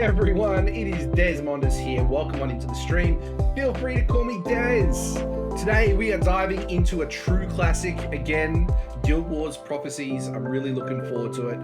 Hey everyone, it is Desmondus here. Welcome on into the stream. Feel free to call me Des. Today we are diving into a true classic again, Guild Wars Prophecies. I'm really looking forward to it.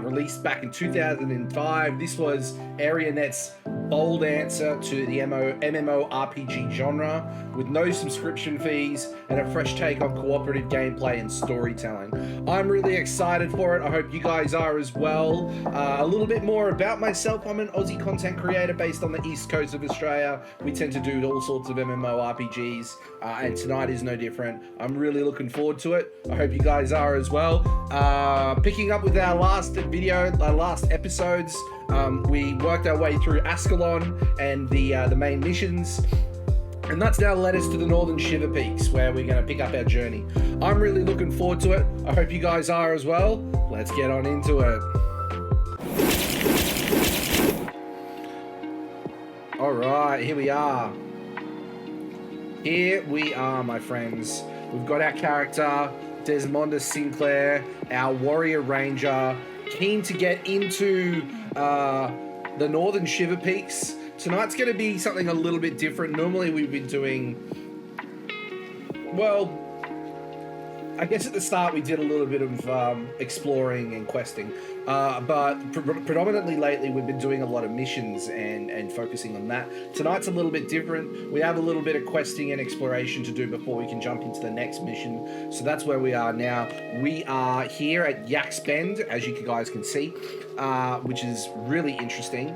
Released back in 2005. This was ArenaNet's bold answer to the MMORPG genre with no subscription fees and a fresh take on cooperative gameplay and storytelling. I'm really excited for it. I hope you guys are as well. A little bit more about myself. I'm an Aussie content creator based on the east coast of Australia. We tend to do all sorts of MMORPGs, and tonight is no different. I'm really looking forward to it. I hope you guys are as well. Picking up with our last episodes, we worked our way through Ascalon and the main missions, and that's now led us to the Northern Shiverpeaks, where we're going to pick up our journey. I'm really looking forward to it. I hope you guys are as well. Let's get on into it. All right, here we are. Here we are, my friends. We've got our character, Desmondus Sinclair, our warrior ranger, keen to get into the Northern Shiverpeaks. Tonight's going to be something a little bit different. Normally we've been doing, well, I guess at the start we did a little bit of exploring and questing, but predominantly lately we've been doing a lot of missions and focusing on that. Tonight's a little bit different. We have a little bit of questing and exploration to do before we can jump into the next mission. So that's where we are now. We are here at Yak's Bend, as you guys can see, which is really interesting.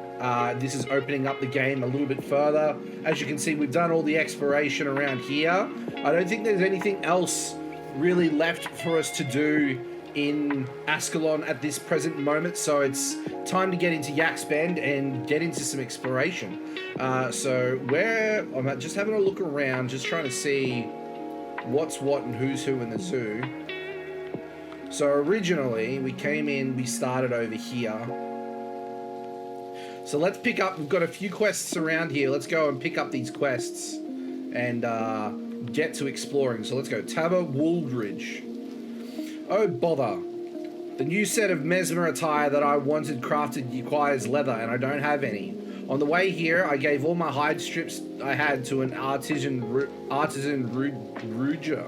This is opening up the game a little bit further. As you can see, we've done all the exploration around here. I don't think there's anything else really left for us to do in Ascalon at this present moment, so it's time to get into Yak's Bend and get into some exploration. So I'm just having a look around, just trying to see what's what and who's who in the zoo. So originally we came in, we started over here. So let's pick up, we've got a few quests around here. Let's go and pick up these quests and get to exploring. So let's go. Tabber Wooldridge. Oh bother. The new set of mesmer attire that I wanted crafted requires leather and I don't have any. On the way here, I gave all my hide strips I had to an artisan Ruger.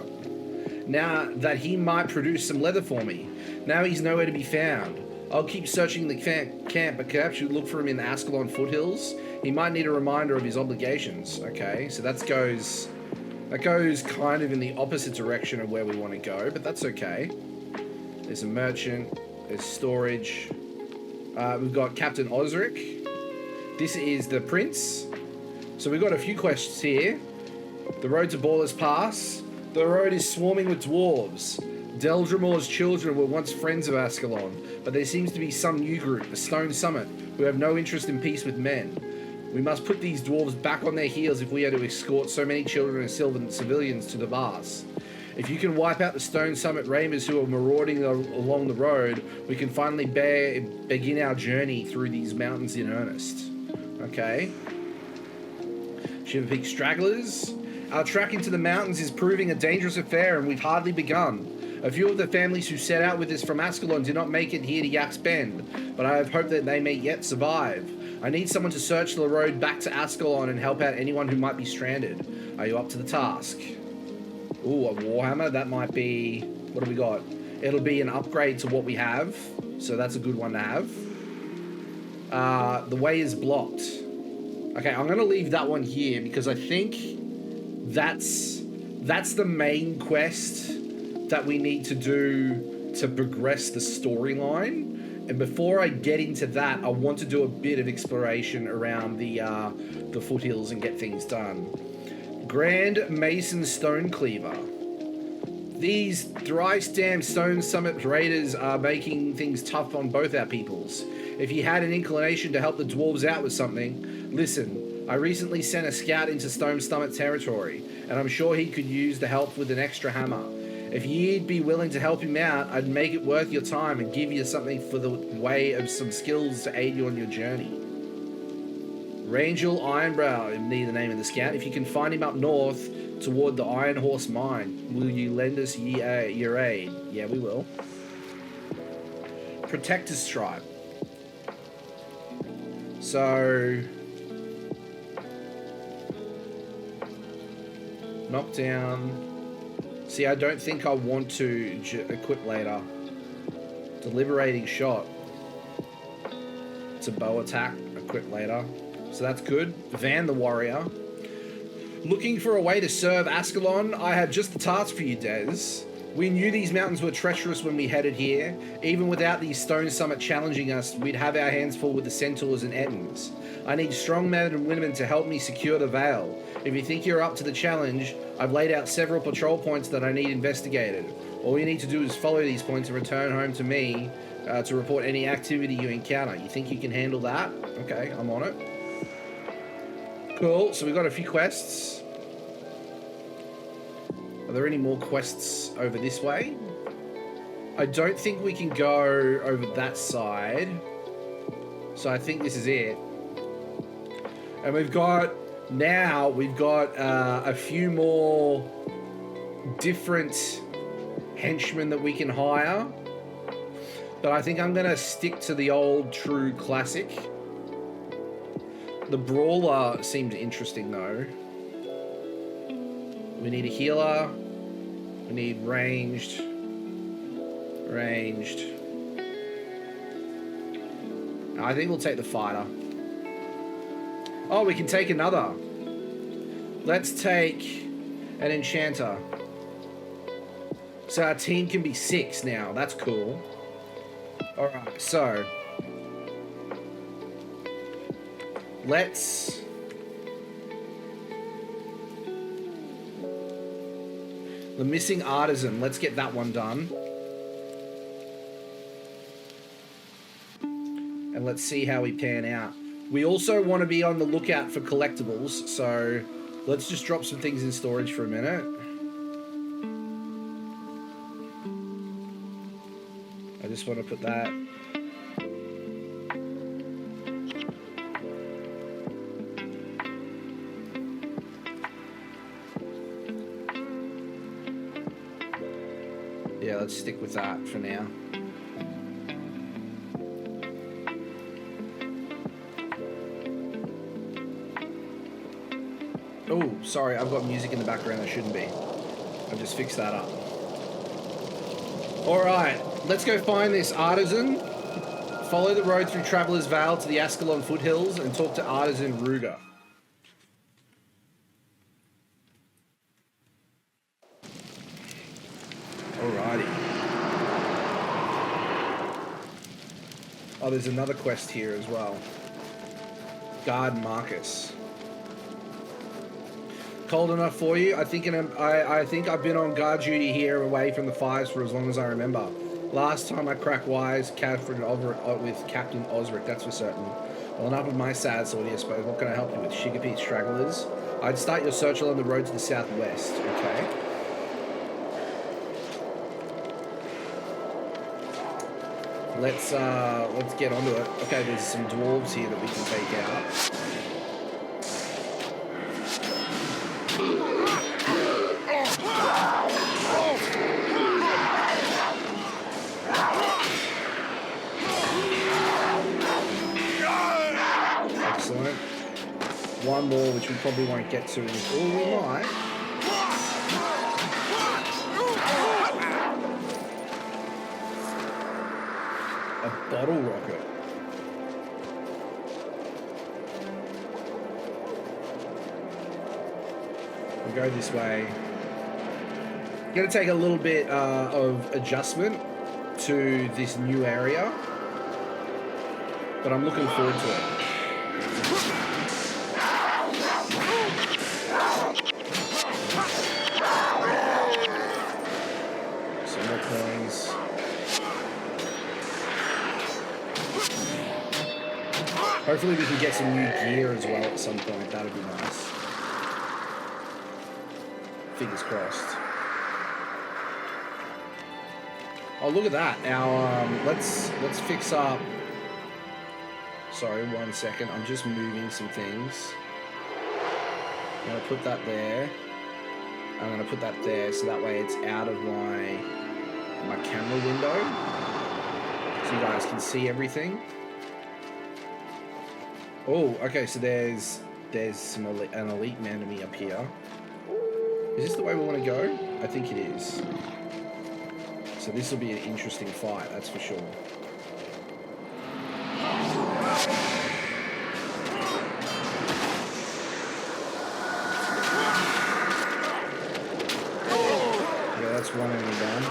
Now that he might produce some leather for me. Now he's nowhere to be found. I'll keep searching the camp, but perhaps you look for him in the Ascalon foothills. He might need a reminder of his obligations. Okay, so that goes kind of in the opposite direction of where we want to go, but that's okay. There's a merchant, there's storage. We've got Captain Osric. This is the prince. So we've got a few quests here. The road to Baller's Pass. The road is swarming with dwarves. Deldrimor's children were once friends of Ascalon, but there seems to be some new group, the Stone Summit, who have no interest in peace with men. We must put these dwarves back on their heels if we are to escort so many children and civilians to the Vars. If you can wipe out the Stone Summit Ravers who are marauding along the road, we can finally begin our journey through these mountains in earnest. Okay. Shiverpeak stragglers. Our trek into the mountains is proving a dangerous affair and we've hardly begun. A few of the families who set out with us from Ascalon did not make it here to Yak's Bend, but I have hope that they may yet survive. I need someone to search the road back to Ascalon and help out anyone who might be stranded. Are you up to the task? Ooh, a Warhammer. That might be... What do we got? It'll be an upgrade to what we have, so that's a good one to have. The way is blocked. Okay, I'm going to leave that one here because I think that's the main quest that we need to do to progress the storyline. And before I get into that, I want to do a bit of exploration around the foothills and get things done. Grand Mason Stone Cleaver. These thrice-damned Stone Summit raiders are making things tough on both our peoples. If you had an inclination to help the dwarves out with something, listen, I recently sent a scout into Stone Summit territory, and I'm sure he could use the help with an extra hammer. If you'd be willing to help him out, I'd make it worth your time and give you something for the way of some skills to aid you on your journey. Rangel Ironbrow, I need the name of the scout. If you can find him up north toward the Iron Horse Mine, will you lend us your aid? Yeah, we will. Protector's Tribe. So knockdown. See, I don't think I want to equip later. Deliberating shot. It's a bow attack. Equip later. So that's good. Van the warrior. Looking for a way to serve Ascalon? I have just the task for you, Des. We knew these mountains were treacherous when we headed here. Even without these stone summit challenging us, we'd have our hands full with the centaurs and ettins. I need strong men and women to help me secure the Vale. If you think you're up to the challenge, I've laid out several patrol points that I need investigated. All you need to do is follow these points and return home to me to report any activity you encounter. You think you can handle that? Okay, I'm on it. Cool, so we've got a few quests. Are there any more quests over this way? I don't think we can go over that side. So I think this is it. And we've got a few more different henchmen that we can hire. But I think I'm going to stick to the old true classic. The brawler seems interesting though. We need a healer. We need ranged. I think we'll take the fighter. Oh, we can take another. Let's take an enchanter. So our team can be 6 now. That's cool. Alright, so let's the missing artisan. Let's get that one done. And let's see how we pan out. We also want to be on the lookout for collectibles, so let's just drop some things in storage for a minute. I just want to put that. Yeah, let's stick with that for now. Oh, sorry, I've got music in the background that shouldn't be. I've just fixed that up. Alright, let's go find this artisan. Follow the road through Traveller's Vale to the Ascalon foothills and talk to Artisan Ruger. Alrighty. Oh, there's another quest here as well. Guard Marcus. Cold enough for you? I think I've been on guard duty here away from the fires for as long as I remember. Last time I cracked wise, Catherine with Captain Osric, that's for certain. Well, enough of my sad story, I suppose. What can I help you with? Shiverpeaks stragglers? I'd start your search along the road to the southwest. Okay. Let's get onto it. Okay, there's some dwarves here that we can take out. Excellent. One more, which we probably won't get to. Oh, we might. A bottle rocket. We'll go this way. Going to take a little bit of adjustment to this new area, but I'm looking forward to it. Some more coins. Hopefully we can get some new gear as well at some point. That would be nice. Fingers crossed. Oh, look at that. Our let's fix up. Sorry, 1 second. I'm just moving some things. I'm gonna put that there. I'm gonna put that there so that way it's out of my camera window, so you guys can see everything. Oh, okay, so there's an elite enemy up here. Is this the way we want to go? I think it is. So this will be an interesting fight, that's for sure. Yeah, that's one enemy down.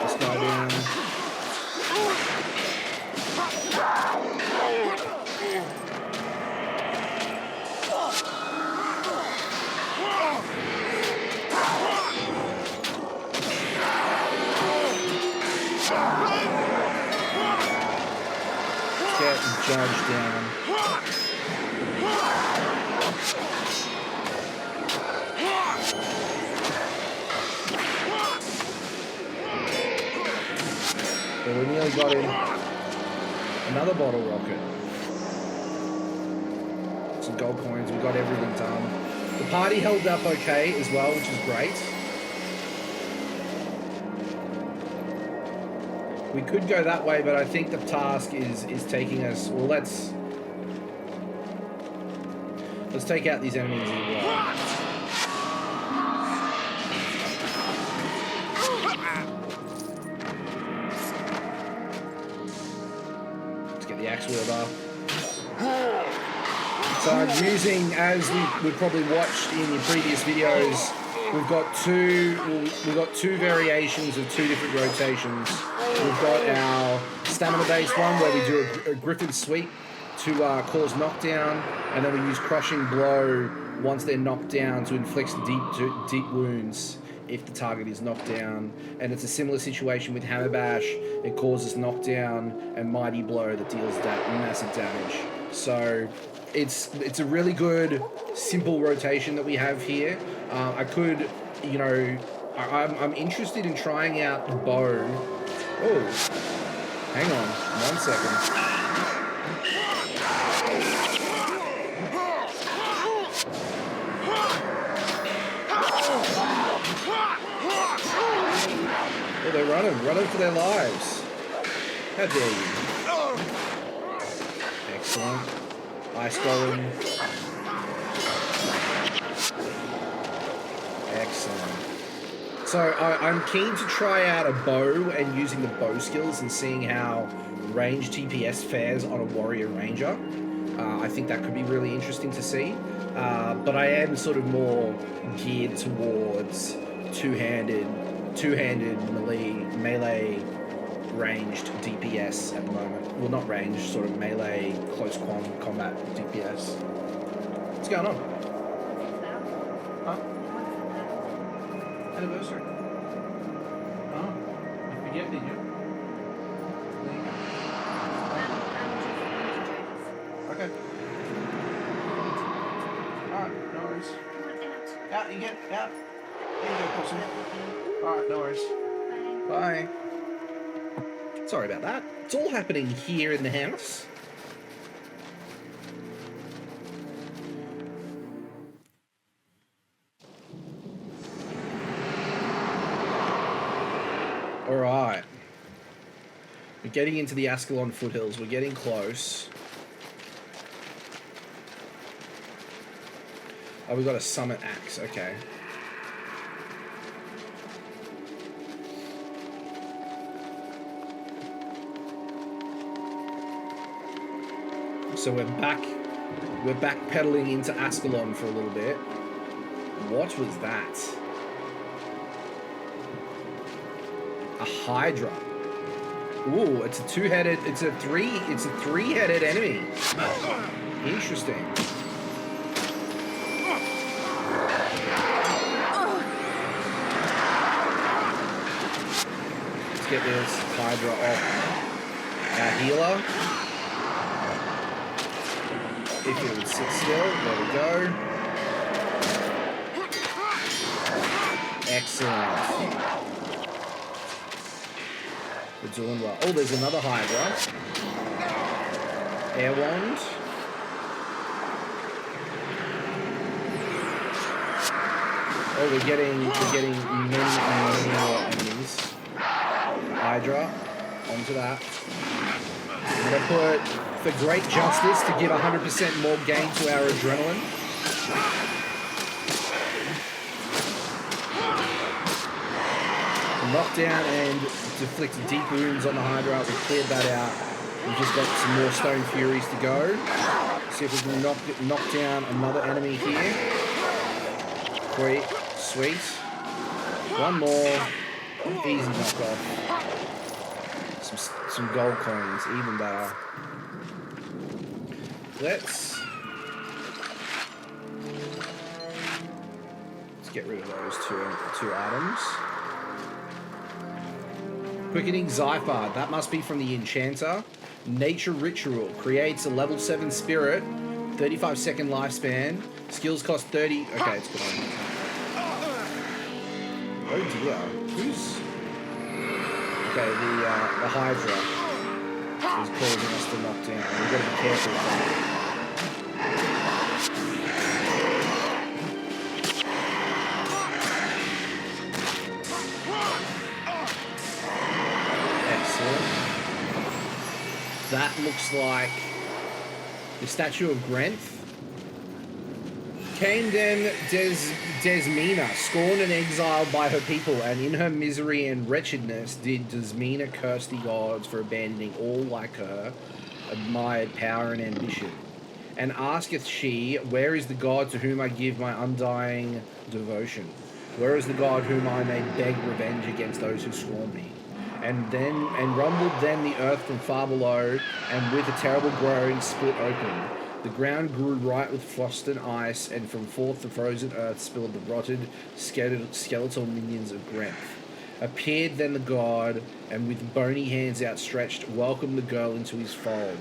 This guy down. Get the judge down. Well, we nearly got him. Another bottle rocket. Some gold coins. We got everything done. The party held up okay as well, which is great. We could go that way, but I think the task is taking us. Well, let's take out these enemies as well. Let's get the axe wheel up. So I'm using, as we've probably watched in the previous videos, we've got two variations of two different rotations. We've got our stamina-based one where we do a Griffin sweep to cause knockdown, and then we use crushing blow once they're knocked down to inflict deep wounds if the target is knocked down. And it's a similar situation with Hammer Bash. It causes knockdown, and Mighty Blow that deals massive damage. So it's a really good, simple rotation that we have here. I could, you know, I'm interested in trying out the bow. Oh, hang on 1 second. Oh, they're running for their lives. How dare you? Excellent. Ice Golem. Excellent. So I'm keen to try out a bow and using the bow skills and seeing how range TPS fares on a warrior ranger. I think that could be really interesting to see. But I am sort of more geared towards two-handed melee ranged DPS at the moment. Well, not ranged, sort of melee close combat DPS. What's going on? Huh? Anniversary. Oh, you forget, did you? Okay. Alright, no worries. Out, you get out. There you go, Possum. Alright, no worries. Bye. Sorry about that. It's all happening here in the house. Alright. We're getting into the Ascalon foothills. We're getting close. Oh, we've got a summit axe. Okay. So we're back pedaling into Ascalon for a little bit. What was that? A Hydra. Ooh, it's a three-headed enemy. Interesting. Let's get this Hydra off our healer. If it would sit still, there we go. Excellent. We're doing well. Oh, there's another Hydra. Air Wand. Oh, we're getting many more enemies. Hydra, onto that. I'm gonna put, for great justice, to give 100% more gain to our adrenaline. Knockdown and deflict deep wounds on the Hydra. We cleared that out. We've just got some more Stone Furies to go. See if we can knock down another enemy here. Great, sweet. One more. Easy knockoff. Some gold coins, even better. Let's get rid of those two items. Quickening Zhaitan, that must be from the Enchanter. Nature Ritual, creates a level 7 spirit, 35-second lifespan. Skills cost 30. Okay, it's gone. Oh dear. Who's... Okay, the Hydra is causing us to knock down. We've got to be careful with that. That looks like the statue of Grenth. Came then Desmina, scorned and exiled by her people, and in her misery and wretchedness did Desmina curse the gods for abandoning all like her, admired power and ambition. And asketh she, where is the god to whom I give my undying devotion? Where is the god whom I may beg revenge against those who scorn me? And rumbled then the earth from far below, and with a terrible groan split open. The ground grew right with frost and ice, and from forth the frozen earth spilled the rotted, skeletal minions of Grenth. Appeared then the god, and with bony hands outstretched, welcomed the girl into his fold.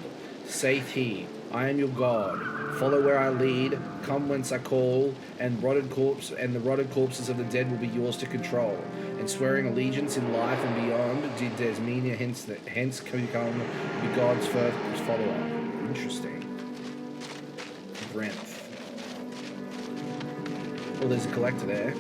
Saith he, I am your god. Follow where I lead. Come whence I call. And the rotted corpses of the dead will be yours to control. And swearing allegiance in life and beyond, did Desmina hence become the god's first follower. Interesting. Grenth. Well, there's a collector there.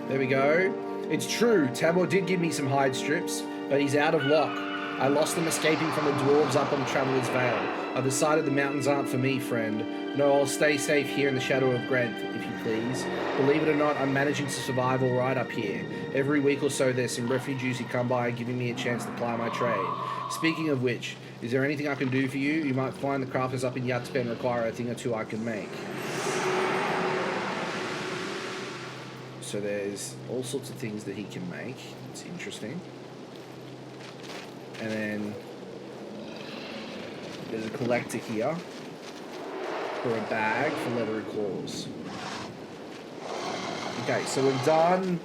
There we go. It's true, Tabor did give me some hide strips, but he's out of lock. I lost them escaping from the dwarves up on the Traveller's Vale. I've decided the mountains aren't for me, friend. No, I'll stay safe here in the shadow of Grenth, if you please. Believe it or not, I'm managing to survive all right up here. Every week or so there's some refugees who come by giving me a chance to ply my trade. Speaking of which, is there anything I can do for you? You might find the crafters up in Yatspen require a thing or two I can make. So there's all sorts of things that he can make. It's interesting. And then there's a collector here for a bag for leathery claws. Okay, so we've done...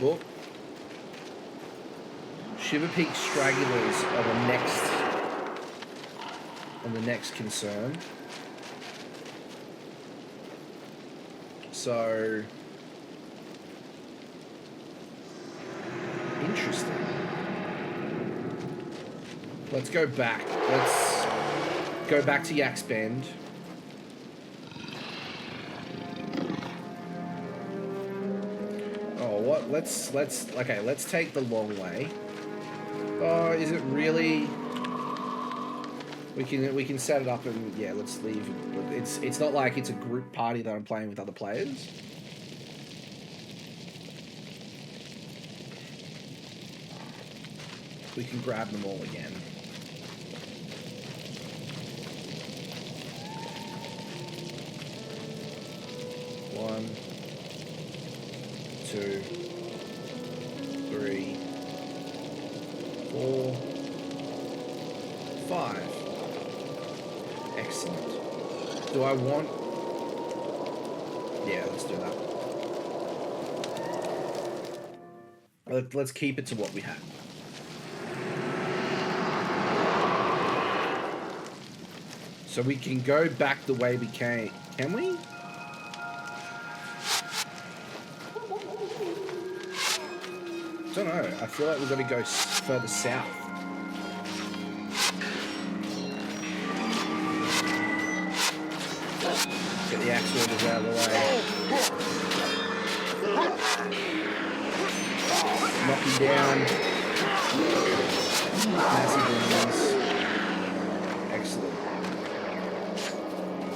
Look. Shiverpeaks stragglers are the next concern. So... Interesting. Let's go back. Let's go back to Yak's Bend. Oh, what? Let's take the long way. Oh, is it really? We can set it up and yeah, let's leave. It's not like it's a group party that I'm playing with other players. We can grab them all again. One, 2, 3, 4, 5. Excellent. Do I want... Yeah, let's do that. Let's keep it to what we have. So we can go back the way we came. Can we? I don't know. I feel like we've got to go further south. Get the axe orders out of the way. knocking down massive enemies. Excellent.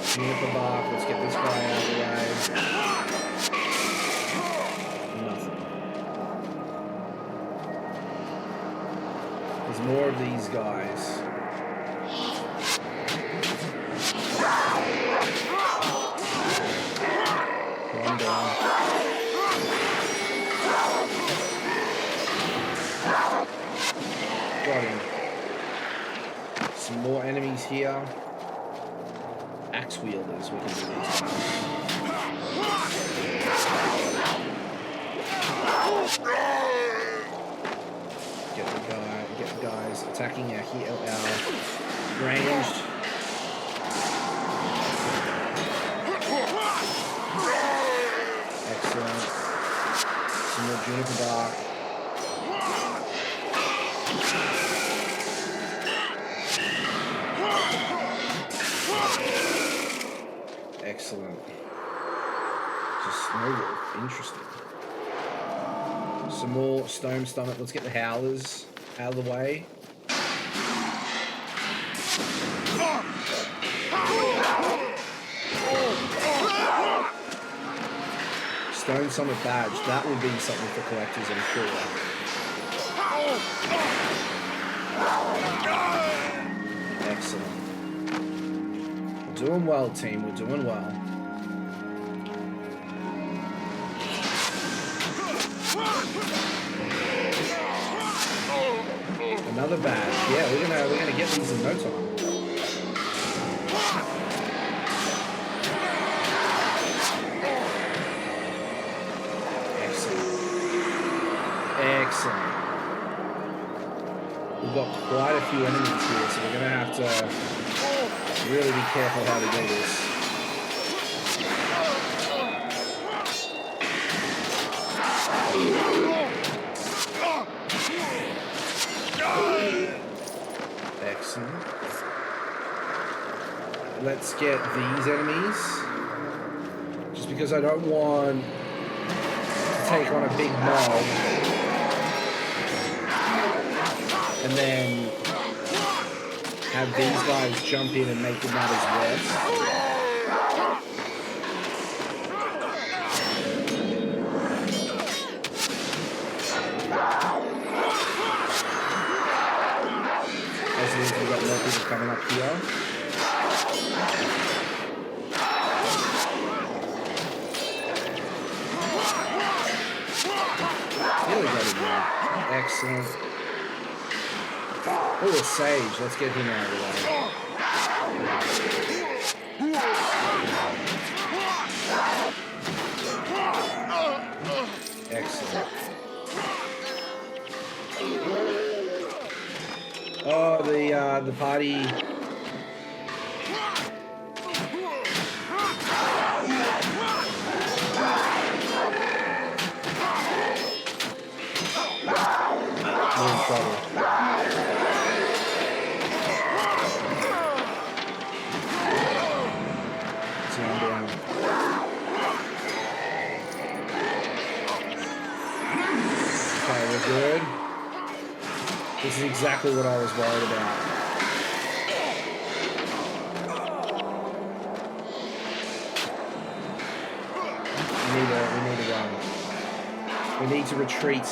Juniper bark. Let's get this guy out of the way. Nothing. There's more of these guys. One down. Got him. Some more enemies here. Axe wielders, we can do these guys. Get the guys attacking our ranged. Excellent. Some more juniper bark. Excellent. Just snowball. Interesting. Some more stone stomach. Let's get the howlers out of the way. Stone Summit badge. That will be something for collectors, I'm sure. Excellent. We're doing well, team. We're doing well. Another badge. Yeah, we're gonna get these in no time. Excellent. We've got quite a few enemies here, so we're going to have to really be careful how we do this. Excellent. Let's get these enemies. Just because I don't want to take on a big mob and then have these guys jump in and make the matters worse. As it is, we've got more people coming up here. Really got it there. Excellent. Oh, a sage. Let's get him out of the way. Excellent. Oh, the party. We're in trouble. Okay, we're good. This is exactly what I was worried about. We need to run. We need to retreat.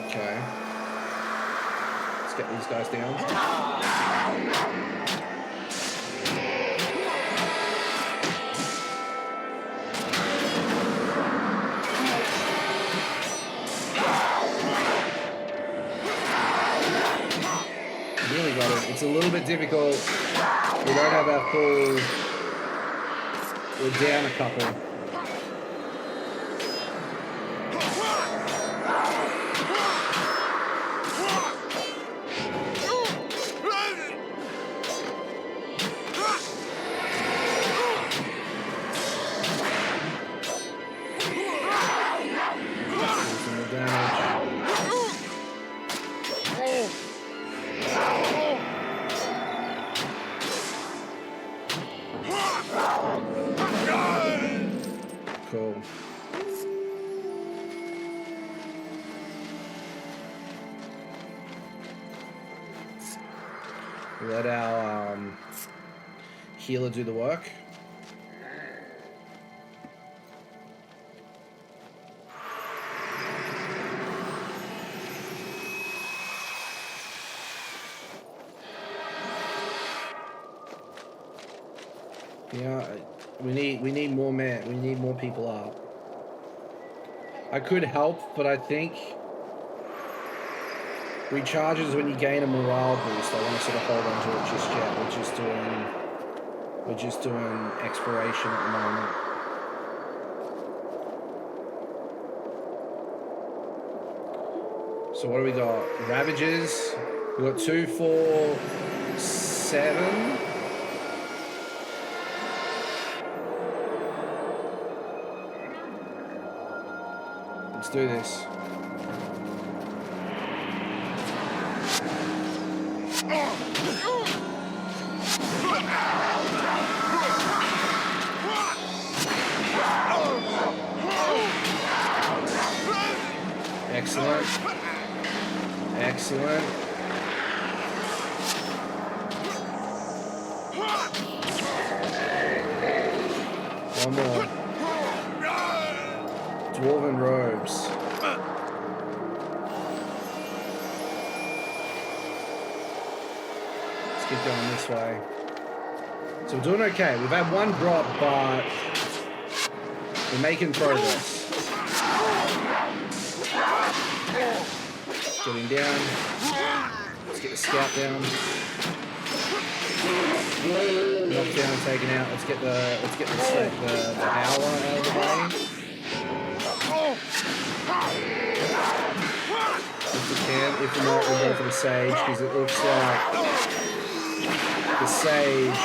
Okay. Let's get these guys down. Really got it. It's a little bit difficult. We don't have our full... We're down a couple. Let our healer do the work. Yeah, we need more men. We need more people up. I could help, but I think recharges when you gain a morale boost. I want to sort of hold on to it just yet. We're just doing exploration at the moment. So what do we got? Ravages. We got 2, 4, 7. Let's do this. Excellent. Excellent. One more. Dwarven robes. Let's keep going this way. So we're doing okay. We've had one drop, but we're making progress. Getting down. Let's get the scout down. Knocked down, taken out. Let's get the howler out of the way. If we can, if not, we'll go for the sage because it looks like the sage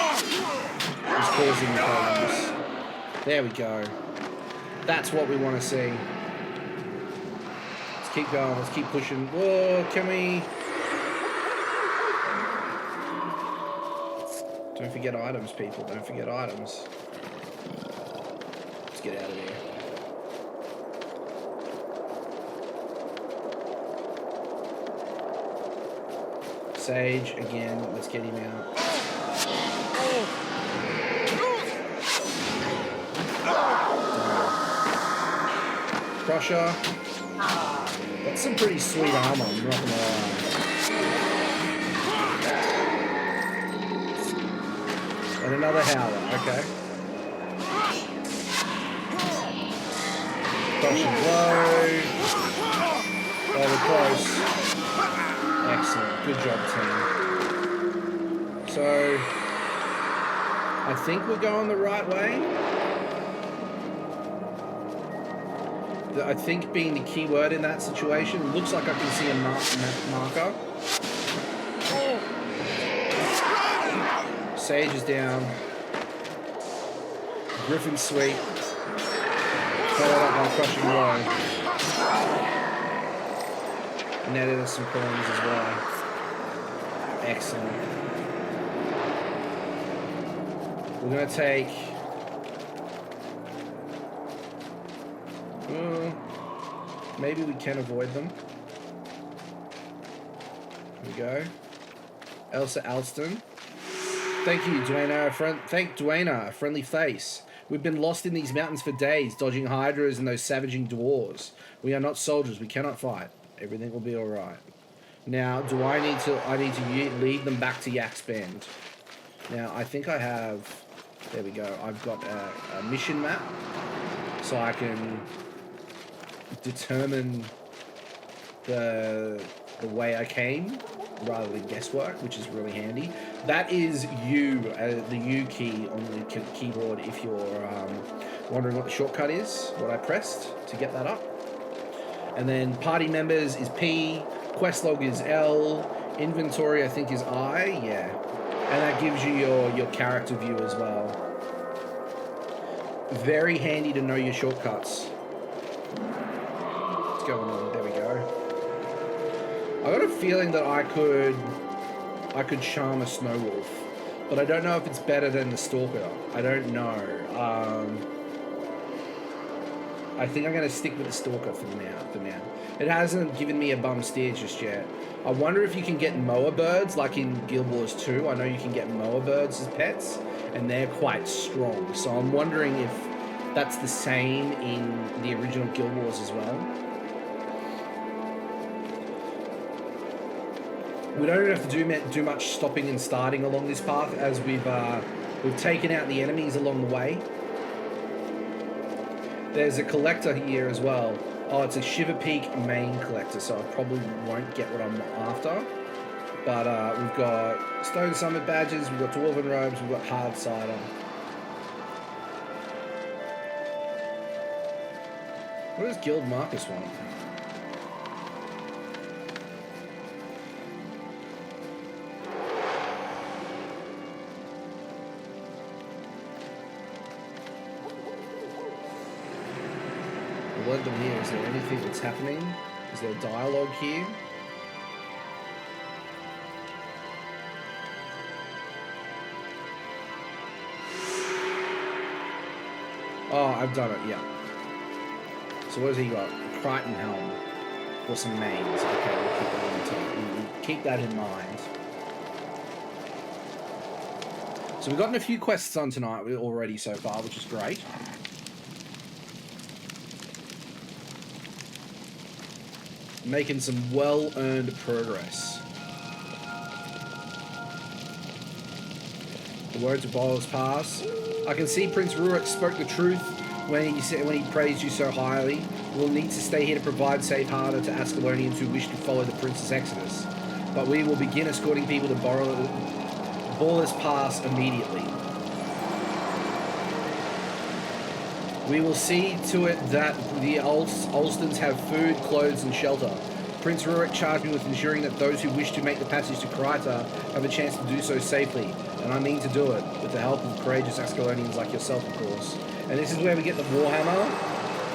is causing the problems. There we go. That's what we want to see. Let's keep going. Let's keep pushing. Whoa, can we? Don't forget items, people. Don't forget items. Let's get out of here. Sage again. Let's get him out. Crusher. That's some pretty sweet armor, I'm not gonna lie. And another howler, okay. Crushing blow. Oh, we're close. Excellent. Good job, team. So, I think we're going the right way. I think being the key word in that situation, it looks like I can see a marker. Sage is down. Griffin's sweet. Followed up by crushing blow. Netted us some coins as well. Excellent. We're going to take... maybe we can avoid them. Here we go. Elsa Alston. Thank you, Dwayna. Thank Dwayna, a friendly face. We've been lost in these mountains for days, dodging hydras and those savaging dwarves. We are not soldiers. We cannot fight. Everything will be all right. Now, do I need to lead them back to Yak's Bend? Now, I think I have... There we go. I've got a mission map, so I can determine the way I came rather than guesswork, which is really handy. That is the U key on the keyboard if you're wondering what the shortcut is, what I pressed to get that up. And then party members is P, quest log is L, inventory I think is I, yeah. And that gives you your character view as well. Very handy to know your shortcuts. What's going on? There we go. I got a feeling that I could charm a snow wolf, but I don't know if it's better than the stalker. I don't know. I think I'm going to stick with the Stalker for now. It hasn't given me a bum steer just yet. I wonder if you can get moa birds, like in Guild Wars 2. I know you can get moa birds as pets, and they're quite strong. So I'm wondering if that's the same in the original Guild Wars as well. We don't have to do much stopping and starting along this path, as we've taken out the enemies along the way. There's a collector here as well. Oh, it's a Shiverpeak main collector, so I probably won't get what I'm after. But we've got Stone Summit badges, we've got Dwarven robes, we've got hard cider. What does Guild Marcus want? What them here? Is there anything that's happening? Is there dialogue here? Oh, I've done it, yeah. So what has he got? A Crichton helm. Or some mains. Okay, we'll keep that on top. We'll keep that in mind. So we've gotten a few quests on tonight already so far, which is great. Making some well-earned progress. The words of Bolas pass. I can see Prince Rurik spoke the truth when he praised you so highly. We'll need to stay here to provide safe harbor to Ascalonians who wish to follow the Prince's exodus. But we will begin escorting people to Bolas Pass immediately. We will see to it that the Ulstons have food, clothes, and shelter. Prince Rurik charged me with ensuring that those who wish to make the passage to Kryta have a chance to do so safely, and I mean to do it, with the help of courageous Ascalonians like yourself, of course. And this is where we get the Warhammer.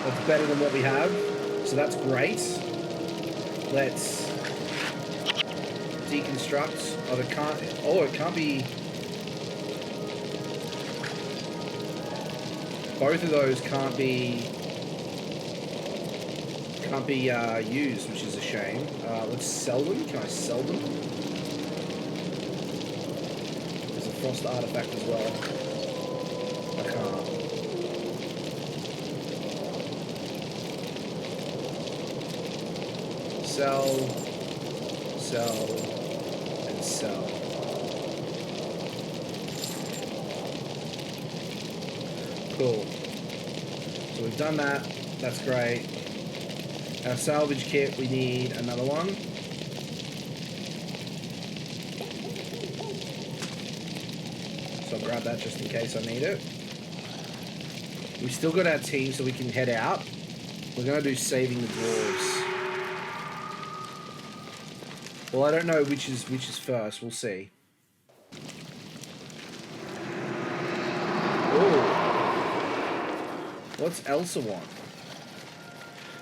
That's better than what we have, so that's great. Let's deconstruct. It can't be... Both of those can't be used, which is a shame. Let's sell them. Can I sell them? There's a frost artifact as well. I can't. Sell, and sell. Cool. So we've done that. That's great. Our salvage kit, we need another one. So I'll grab that just in case I need it. We've still got our team, so we can head out. We're going to do saving the dwarves. Well, I don't know which is first. We'll see. Ooh. What's Elsa want?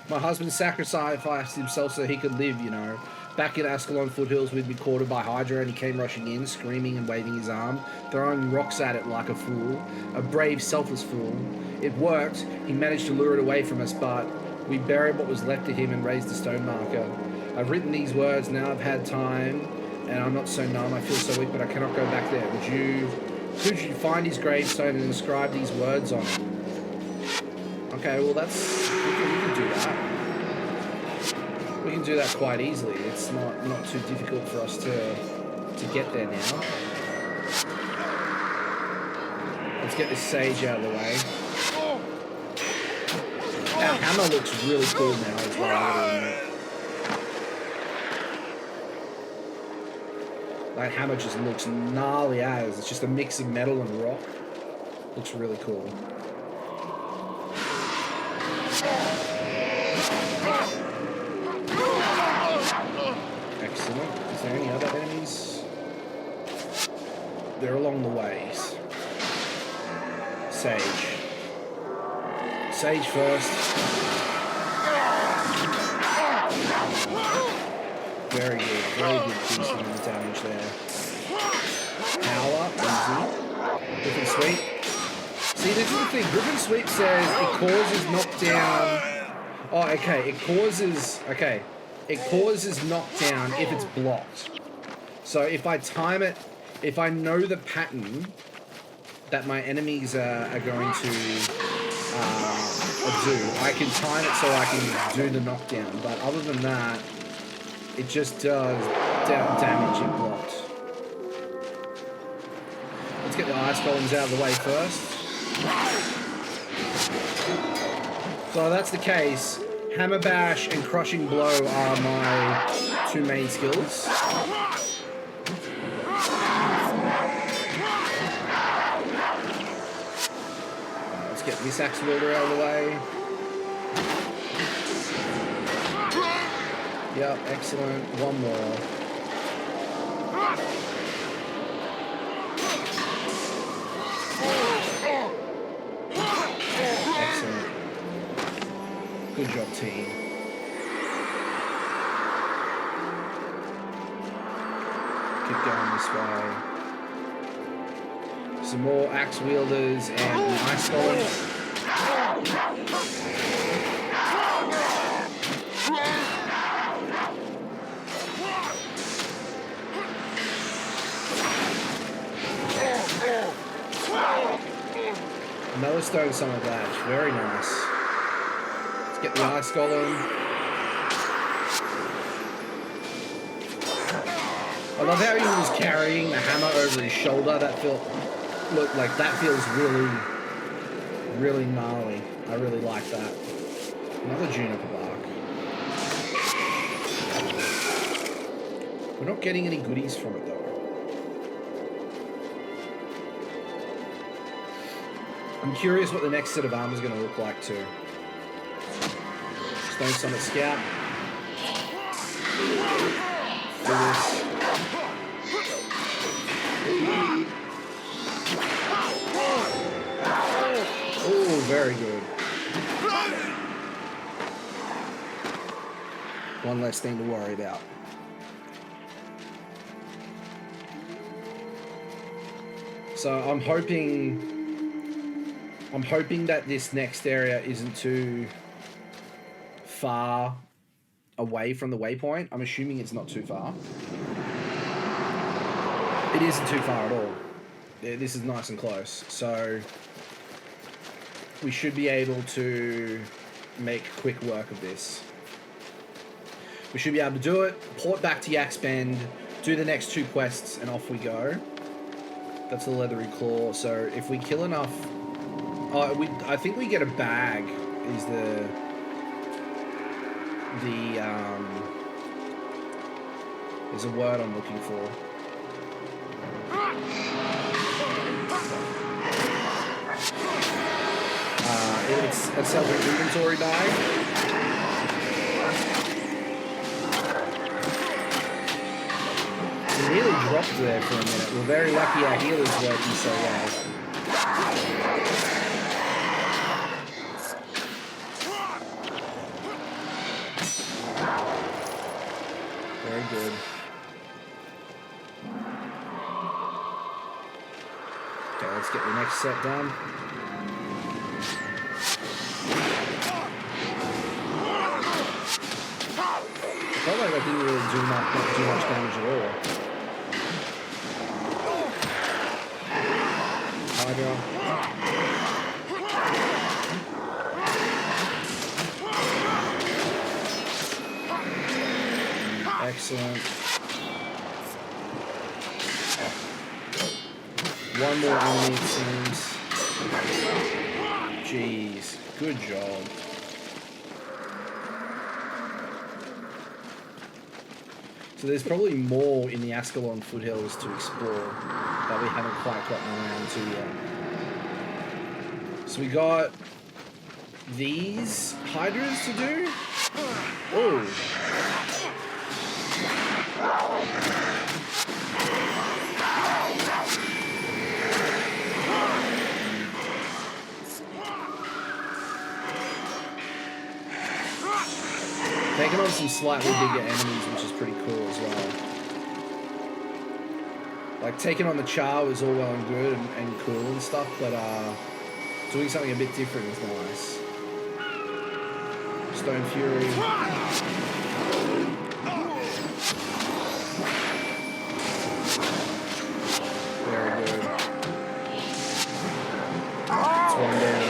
My husband sacrificed himself so he could live, you know. Back in Ascalon foothills, we'd be cornered by Hydra, and he came rushing in, screaming and waving his arm, throwing rocks at it like a fool. A brave, selfless fool. It worked. He managed to lure it away from us, but we buried what was left of him and raised the stone marker. I've written these words, now I've had time, and I'm not so numb, I feel so weak, but I cannot go back there. Could you find his gravestone and inscribe these words on it? Okay, well we can do that. We can do that quite easily. It's not too difficult for us to get there now. Let's get this sage out of the way. Our hammer looks really cool now as well, I gotta admit. That hammer just looks gnarly as. It's just a mix of metal and rock. Looks really cool. Excellent. Is there any other enemies? They're along the ways. Sage. Sage first. Very good piece of damage there. Power, easy. Looking sweet. See, this is the thing. Griffin Sweep says it causes knockdown. Oh, okay. It causes knockdown if it's blocked. So if I time it, if I know the pattern that my enemies are going to do, I can time it so I can do the knockdown. But other than that, it just does damage if blocked. Let's get the ice golems out of the way first. So that's the case. Hammer Bash and Crushing Blow are my two main skills. Let's get this Axe Wielder out of the way. Yep, excellent. One more. Excellent. Good job, team. Keep going this way. Some more Axe Wielders and Ice Golems. Another Stone Summer Badge, very nice. Let's get the Ice Golem. I love how he was carrying the hammer over his shoulder. That feels really, really gnarly. I really like that. Another Juniper Bark. We're not getting any goodies from it though. I'm curious what the next set of armor is going to look like too. Stone Summit Scout. Do this. Oh, very good. One less thing to worry about. So I'm hoping that this next area isn't too far away from the waypoint. I'm assuming it's not too far. It isn't too far at all. This is nice and close. So we should be able to make quick work of this. We should be able to do it, port back to Yak's Bend, do the next two quests, and off we go. That's the Leathery Claw. So if we kill enough... I think we get a bag, is there's a word I'm looking for. It's a self-inventory bag. We nearly dropped there for a minute. We're very lucky our healer's working so well. Very good. Okay, let's get the next set done. I felt like I didn't really do much damage at all. Hydra. Excellent. One more enemy, it seems. Jeez, good job. So there's probably more in the Ascalon foothills to explore that we haven't quite gotten around to yet. So we got these hydras to do. Oh. Taking on some slightly bigger enemies, which is pretty cool as well. Like, taking on the Char was all well and good and cool and stuff, but Doing something a bit different is nice. Stone Fury. Very good. It's one down.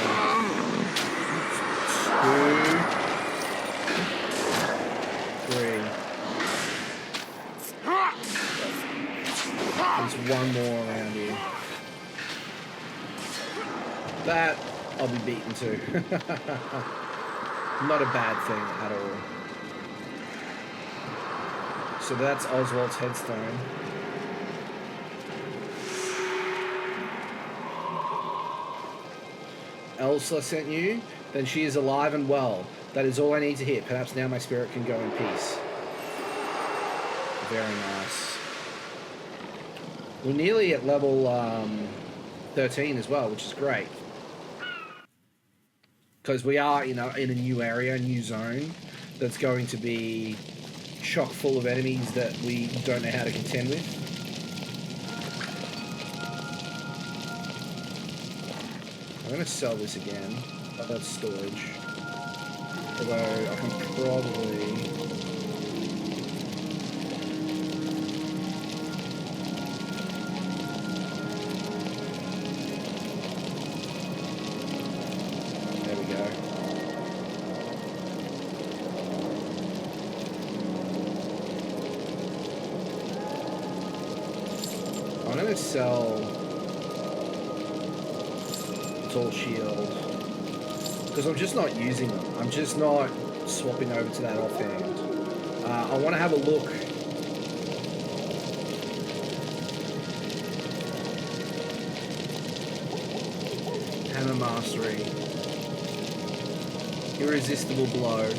2, 3. There's one more around here. That I'll be beaten to. Not a bad thing at all. So that's Oswald's headstone. Elsa sent you? Then she is alive and well. That is all I need to hear. Perhaps now my spirit can go in peace. Very nice. We're nearly at level 13 as well, which is great. Because we are, in a new area, a new zone that's going to be chock full of enemies that we don't know how to contend with. I'm going to sell this again. Oh, that's storage. Although I can probably... sell Tall Shield because I'm just not using them. I'm just not swapping over to that offhand. I want to have a look. Hammer Mastery. Irresistible Blow.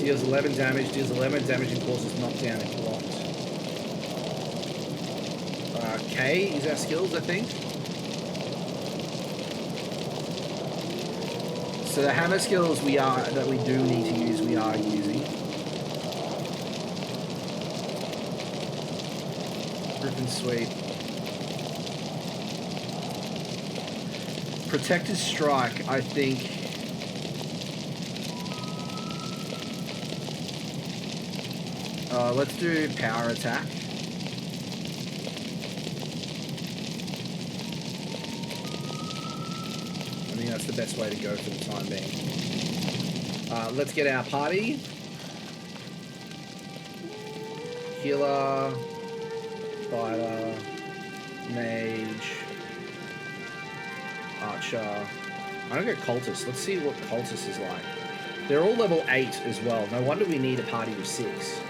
Deals 11 damage, deals 11 damage and causes knockdown if blocked. K is our skills, I think. So the hammer skills that we do need to use, we are using. Griffin Sweep. Protector's Strike, I think. Let's do Power Attack. I think that's the best way to go for the time being. Let's get our party. Healer, Fighter, Mage, Archer. I don't get Cultist. Let's see what Cultist is like. They're all level 8 as well. No wonder we need a party of 6.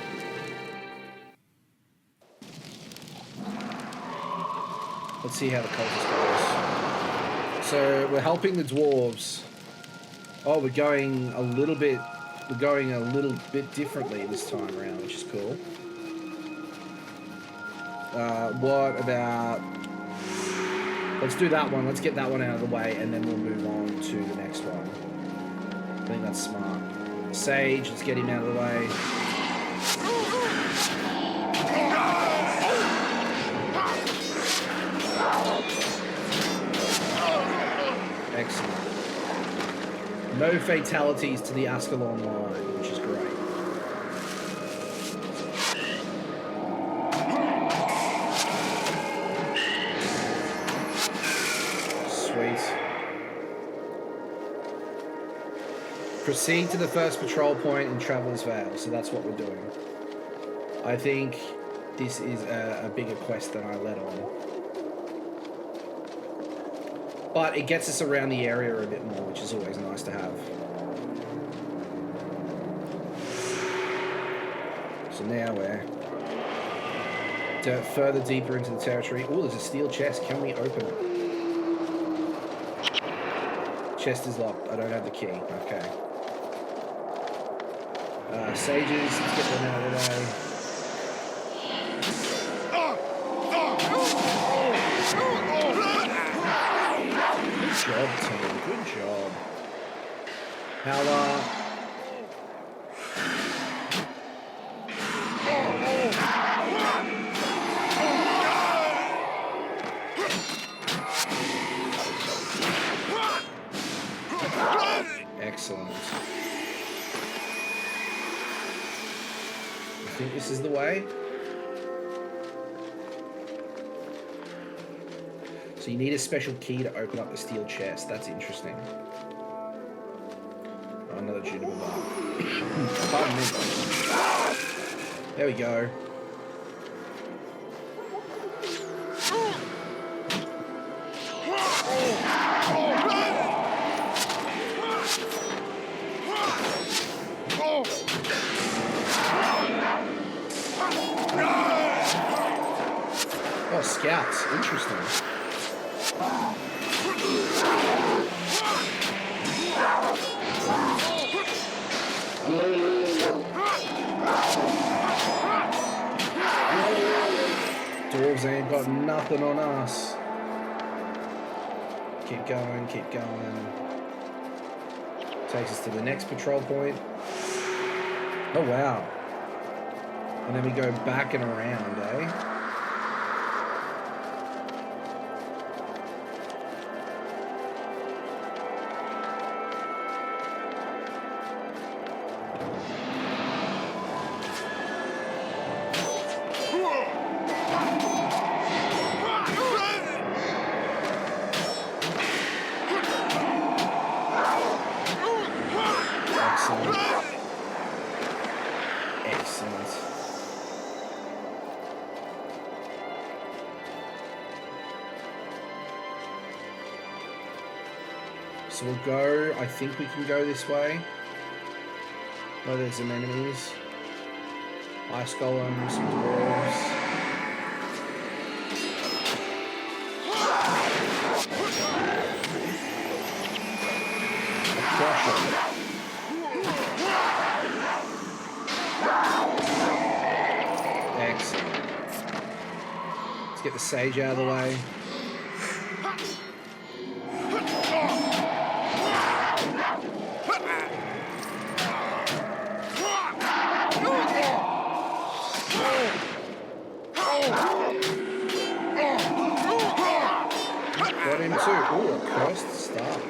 Let's see how the Cultist goes. So we're helping the dwarves. Oh, we're going a little bit differently this time around, which is cool. What about... Let's do that one. Let's get that one out of the way, and then we'll move on to the next one. I think that's smart. Sage, let's get him out of the way. Excellent. No fatalities to the Ascalon line, which is great. Sweet. Proceed to the first patrol point in Traveler's Vale, so that's what we're doing. I think this is a bigger quest than I let on. But it gets us around the area a bit more, which is always nice to have. So now we're further deeper into the territory. Oh, there's a steel chest. Can we open it? Chest is locked. I don't have the key. Okay. Sages, let's get them out of the way. Good job, team. Good job. How, Excellent. I think this is the way. So you need a special key to open up the steel chest. That's interesting. Oh, another juniper bar. Pardon me. There we go. Oh, scouts. Interesting. Dwarves ain't got nothing on us. Keep going, keep going. Takes us to the next patrol point. Oh wow. And then we go back and around, eh? So we'll go, I think we can go this way. Oh, there's some enemies. Ice golems, some dwarves. Crush them. Excellent. Let's get the sage out of the way. Got him too. Ooh, a cursed staff.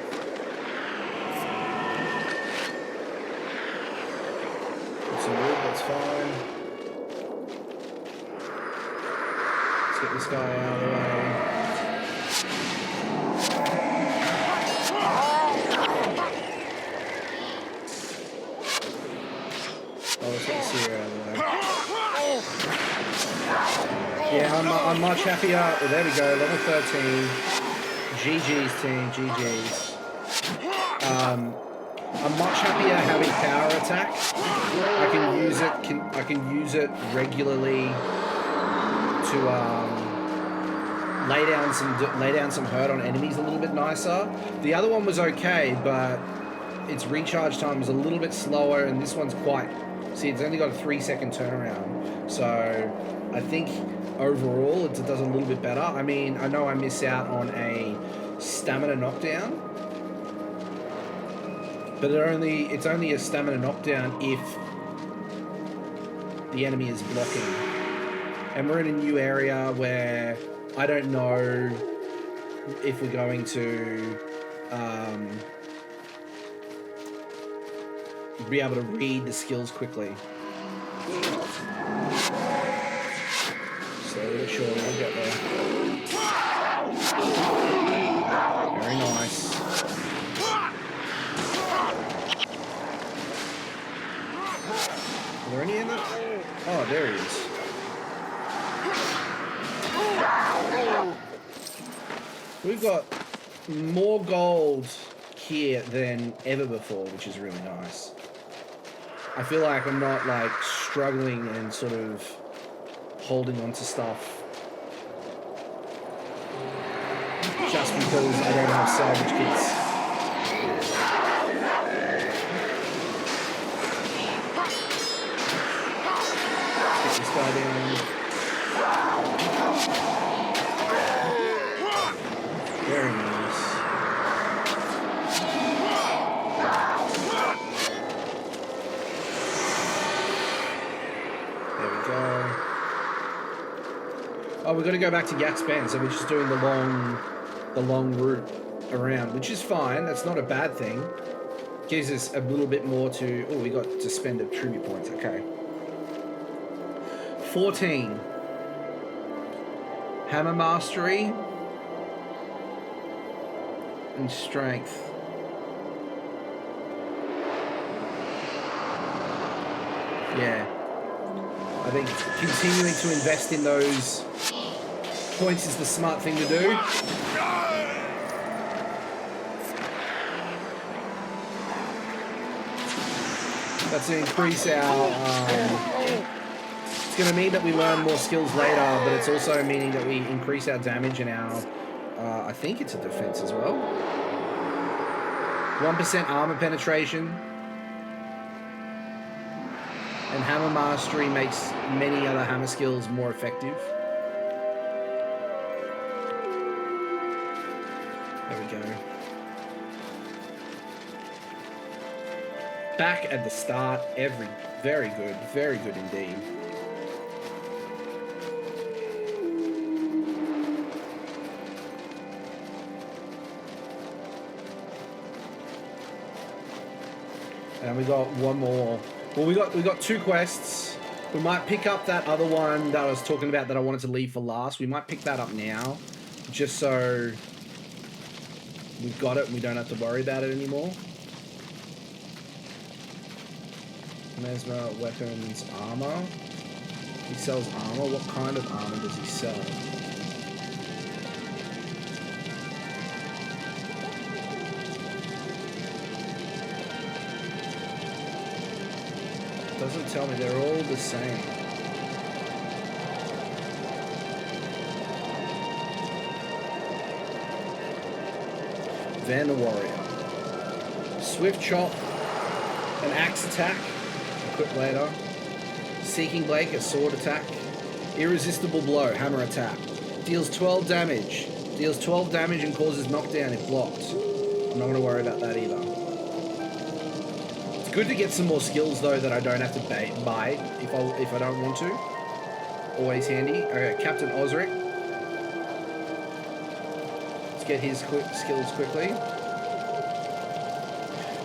Put some wood, that's fine. Let's get this guy out of the way. Oh, let's get the Tyria out of the way. Yeah, I'm much happier. Oh, there we go, level 13. GG's team, GG's. I'm much happier having power attack. I can use it regularly to lay down some hurt on enemies a little bit nicer. The other one was okay, but its recharge time was a little bit slower, and this one's quite. See, it's only got a 3-second turnaround, so I think overall it does a little bit better. I mean, I know I miss out on a stamina knockdown, but it's only a stamina knockdown if the enemy is blocking. And we're in a new area where I don't know if we're going to be able to read the skills quickly. Slowly but surely we'll get there. Very nice. Are there any in there? Oh, there he is. We've got more gold here than ever before, which is really nice. I feel like I'm not like struggling and sort of holding on to stuff just because I don't have salvage kits. Get this guy down. Very nice. There we go. Oh, we've got to go back to Yak's Bend, so we're just doing the long route around, which is fine. That's not a bad thing. Gives us a little bit more to... Oh, we got to spend the tribute points. Okay. 14. Hammer Mastery. And Strength. Yeah. I think continuing to invest in those points is the smart thing to do. That's to increase our... it's going to mean that we learn more skills later, but it's also meaning that we increase our damage and our... I think it's a defense as well. 1% armor penetration. And Hammer Mastery makes many other hammer skills more effective. There we go. Back at the start, very good indeed. And we got one more. Well, we got 2 quests. We might pick up that other one that I was talking about that I wanted to leave for last. We might pick that up now, just so we've got it and we don't have to worry about it anymore. Mesmer, weapons, armor. He sells armor. What kind of armor does he sell? Doesn't tell me. They're all the same. Van the Warrior. Swift Chop. An axe attack. Equip later. Seeking Blake, a sword attack. Irresistible Blow, hammer attack. Deals 12 damage. Deals 12 damage and causes knockdown if blocked. I'm not going to worry about that either. It's good to get some more skills though that I don't have to buy if I don't want to. Always handy. Okay, Captain Osric. Let's get his skills quickly.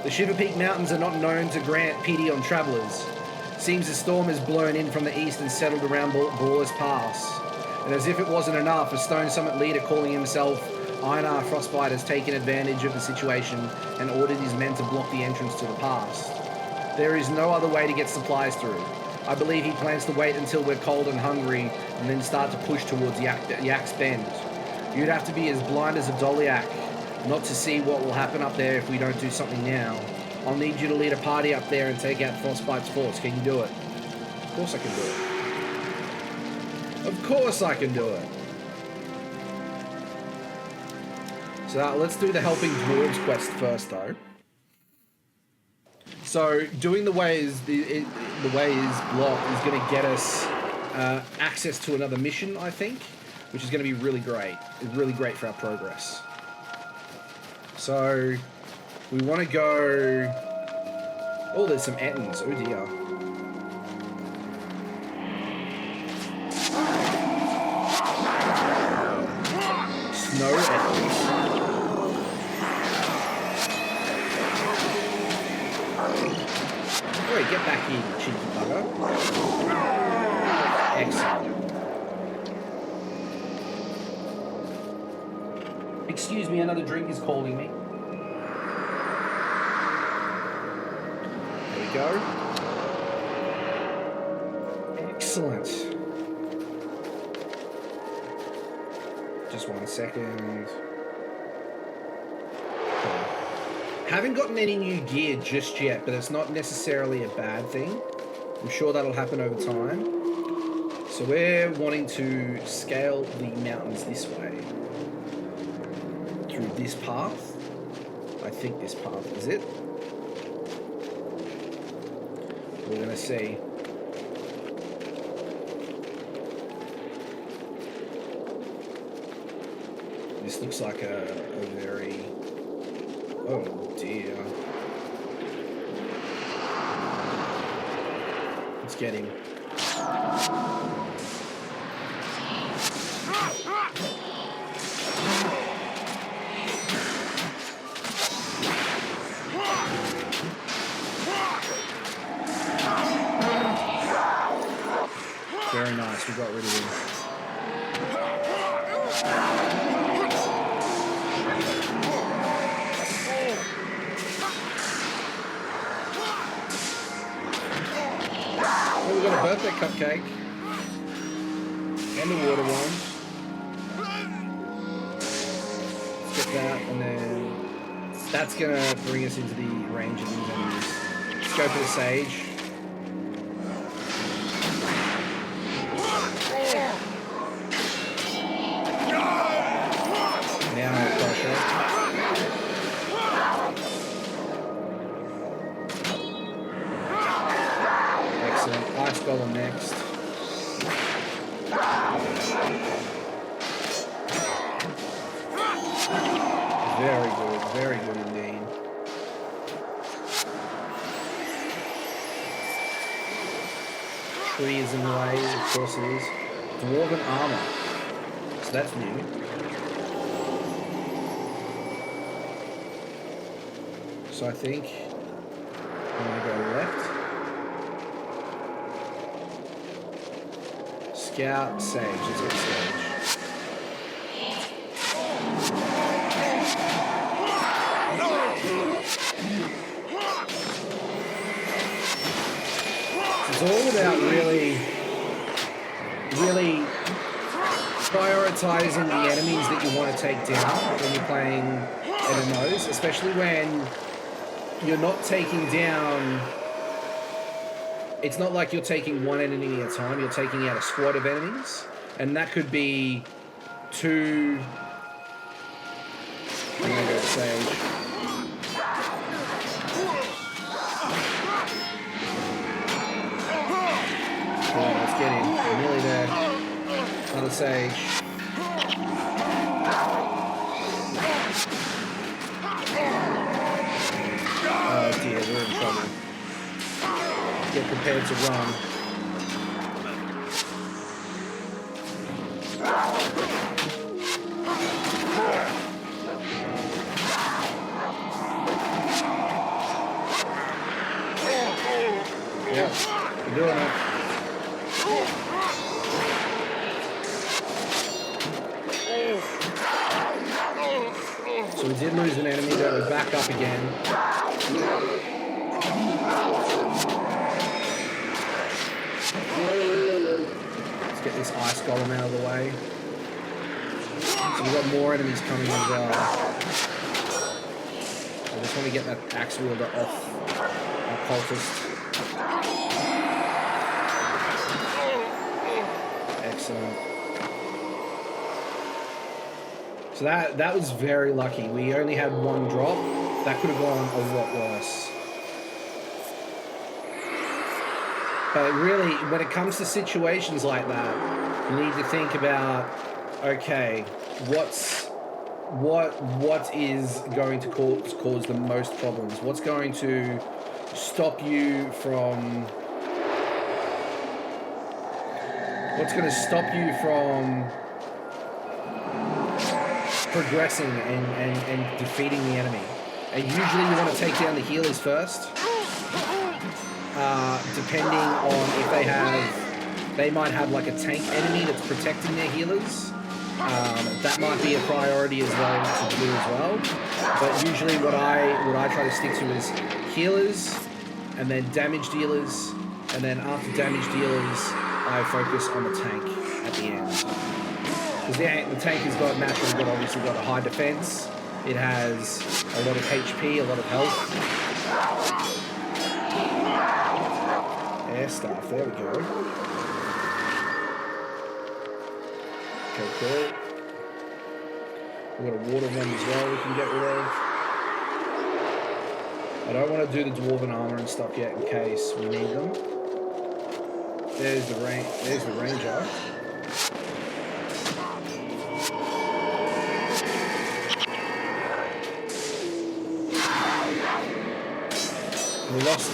The Shiverpeak Mountains are not known to grant pity on travellers. Seems a storm has blown in from the east and settled around Brawler's Pass. And as if it wasn't enough, a Stone Summit leader calling himself Einar Frostbite has taken advantage of the situation and ordered his men to block the entrance to the pass. There is no other way to get supplies through. I believe he plans to wait until we're cold and hungry and then start to push towards Yak's Bend. You'd have to be as blind as a Doliak not to see what will happen up there if we don't do something now. I'll need you to lead a party up there and take out Frostbite's force. Can you do it? Of course I can do it. Of course I can do it. So let's do the Helping Dwarves quest first though. So doing the ways block is going to get us access to another mission, I think, which is going to be really great. Really great for our progress. So we want to go... Oh, there's some Ettins. Oh dear. Snow Ettins. Alright, get back here, you cheeky bugger. Excellent. Excuse me, another drink is calling me. There we go. Excellent. Just 1 second. Haven't gotten any new gear just yet, but it's not necessarily a bad thing. I'm sure that'll happen over time. So we're wanting to scale the mountains this way. Through this path. I think this path is it. We're going to see. This looks like a very... Oh dear. Let's get him. we got rid of him. Oh, we got a birthday cupcake. And the water one. Let's get that, and then that's gonna bring us into the range of these enemies. Let's go for the sage. Now pressure. Excellent. Ice Golem next. Very good indeed. Tree is in the way, of course it is. Dwarven armor. So that's new. So I think I'm going to go left. Scout, Sage. Let's get Sage. It's all about really prioritizing the enemies that you want to take down when you're playing MMOs, especially when you're not taking down. It's not like you're taking one enemy at a time, you're taking out a squad of enemies, and that could be two. I'm gonna go to Sage. Alright, let's get in. We're nearly there. Another Sage. Oh dear, we're in trouble. Get prepared to run. Yeah, we're doing it. So we did lose an enemy, but we're back up again. Let's get this ice golem out of the way. So we've got more enemies coming as well. I just want to get that axe wielder off our cultist. Excellent. So that was very lucky. We only had one drop. That could have gone a lot worse. But really, when it comes to situations like that, you need to think about, okay, what is going to cause the most problems? What's going to stop you from progressing and defeating the enemy? And usually you want to take down the healers first. Depending on if they might have like a tank enemy that's protecting their healers. That might be a priority as well to do as well. But usually what I try to stick to is healers, and then damage dealers, and then after damage dealers, I focus on the tank at the end. Because the tank has obviously got a high defense. It has a lot of HP, a lot of health. Air staff, there we go. Okay, cool. We've got a water one as well we can get rid of. I don't want to do the dwarven armor and stuff yet in case we need them. There's the ranger. We lost.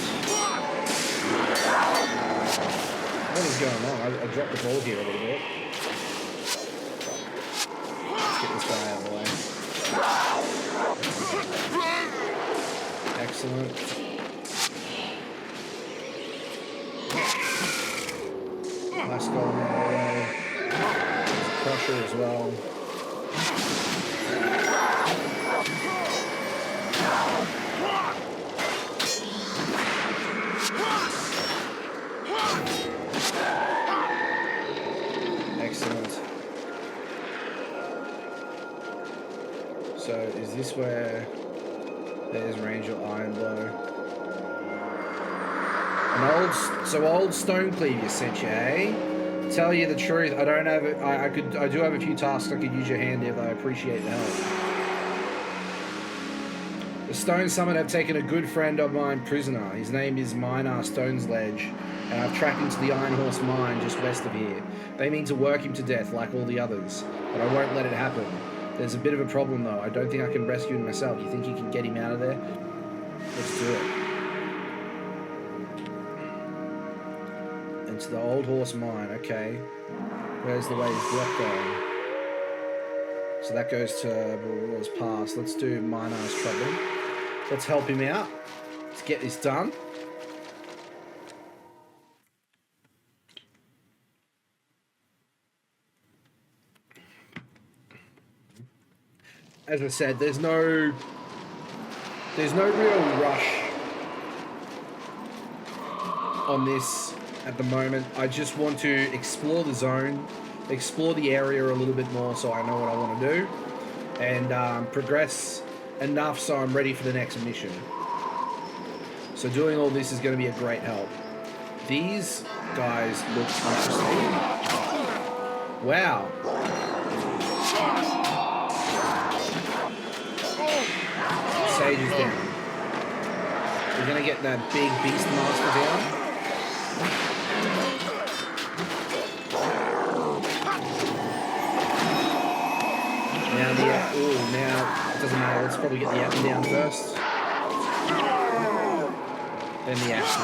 What is going on? I dropped the ball here a little bit. Let's get this guy out of the way. Excellent. Last golem out of the way. There's a crusher as well. Excellent. So is this where there's Ranger Ironblow? Old stone cleaver sent you, eh? Tell you the truth, I don't have it. I do have a few tasks I could use your hand if. I appreciate the help. The Stone Summit have taken a good friend of mine prisoner. His name is Minar Stone's Ledge, and I've tracked him to the Iron Horse mine just west of here. They mean to work him to death like all the others, but I won't let it happen. There's a bit of a problem though. I don't think I can rescue him myself. You think you can get him out of there? Let's do it. Into the Old Horse mine, okay. Where's the ways block going? So that goes to Barula's Pass. Let's do Minar's Trouble. Let's help him out. Let's get this done. As I said, there's no real rush on this at the moment. I just want to explore the zone, explore the area a little bit more so I know what I want to do, and progress enough so I'm ready for the next mission. So doing all this is going to be a great help. These guys look interesting. Wow. Sage is down. We're going to get that big beast master down. Now it doesn't matter. Let's probably get the Appen down first. Then the Axe.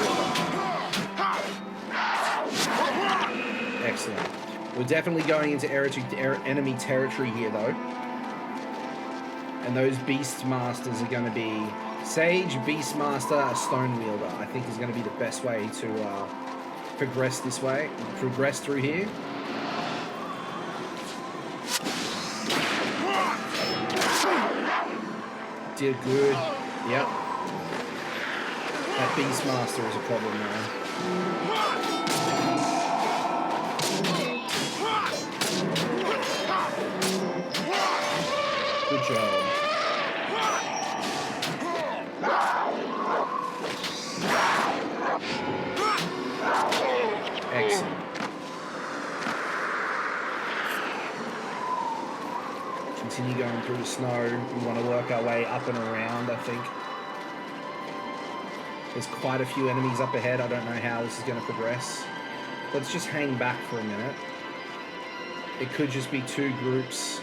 Excellent. We're definitely going into enemy territory here, though. And those Beast Masters are going to be Sage, Beast Master, a Stone Wielder. I think is going to be the best way to progress this way, progress through here. Did good. Yep. That Beastmaster is a problem now. Good job. Excellent. Continue going through the snow. We want to work our way up and around, I think. There's quite a few enemies up ahead. I don't know how this is going to progress. Let's just hang back for a minute. It could just be two groups.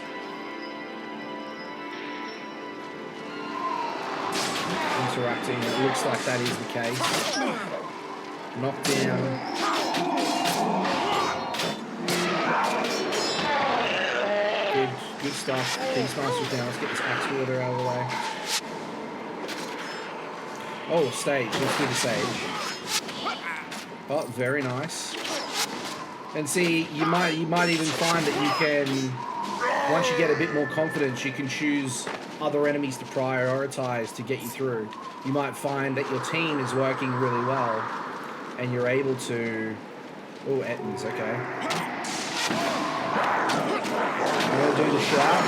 Interacting. It looks like that is the case. Knocked down. Good stuff. Beastmaster's down. Let's get this axe wielder out of the way. Oh, stage. Let's do the sage. Oh, very nice. And see, you might even find that you can, once you get a bit more confidence, you can choose other enemies to prioritize to get you through. You might find that your team is working really well, and you're able to. Oh, Ettins. Okay. We'll do the shout.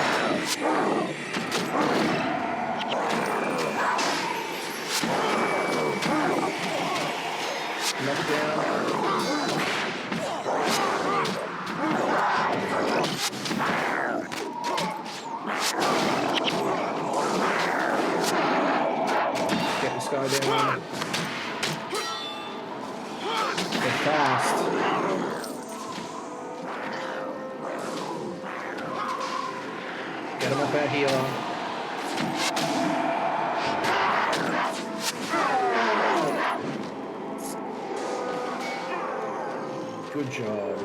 Knock it down. Get this guy down. They're fast. Get him up out here. Good job.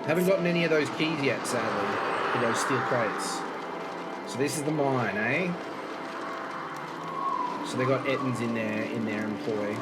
Haven't gotten any of those keys yet, sadly, for those steel crates. So this is the mine, eh? So they got Ettins in their employ.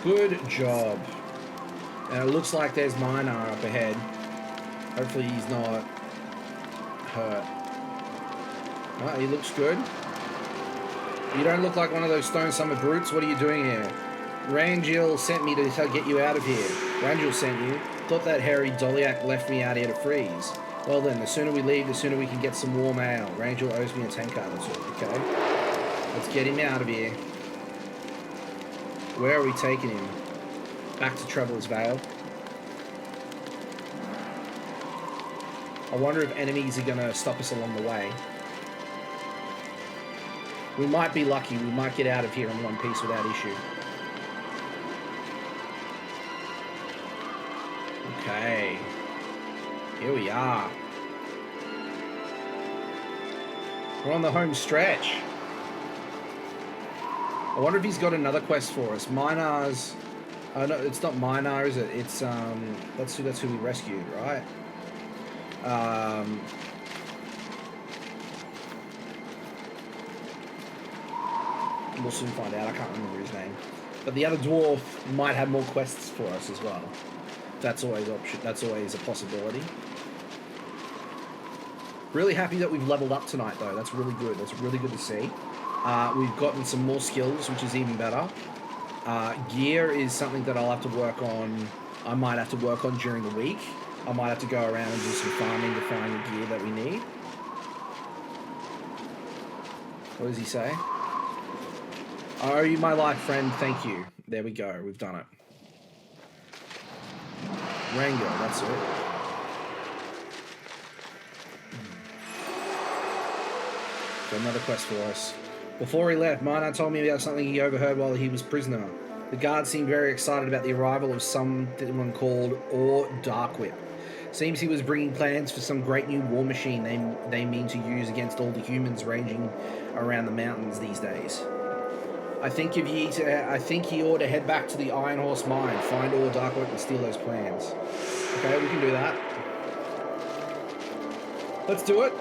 Good job. And it looks like there's Minar up ahead. Hopefully he's not hurt. Oh, he looks good. You don't look like one of those Stone Summer brutes. What are you doing here? Rangil sent me to get you out of here. Rangil sent you? Thought that hairy Doliac left me out here to freeze. Well then, the sooner we leave, the sooner we can get some warm ale. Rangil owes me a tankard or two, okay? Let's get him out of here. Where are we taking him? Back to Traveller's Vale. I wonder if enemies are going to stop us along the way. We might be lucky. We might get out of here in one piece without issue. Okay. Here we are. We're on the home stretch. I wonder if he's got another quest for us. Minar's... Oh, no, it's not Minar, is it? It's, that's who we rescued, right? We'll soon find out. I can't remember his name. But the other dwarf might have more quests for us as well. That's always That's always a possibility. Really happy that we've leveled up tonight, though. That's really good. That's really good to see. We've gotten some more skills, which is even better. Gear is something that I'll have to work on. I might have to work on during the week. I might have to go around and do some farming to find the gear that we need. What does he say? I owe you my life, friend. Thank you. There we go. We've done it. Rango, that's it. Got another quest for us. Before he left, Minar told me about something he overheard while he was prisoner. The guards seemed very excited about the arrival of someone called Darkwhip. Seems he was bringing plans for some great new war machine they mean to use against all the humans ranging around the mountains these days. I think he ought to head back to the Iron Horse mine, find Darkwhip and steal those plans. Okay, we can do that. Let's do it.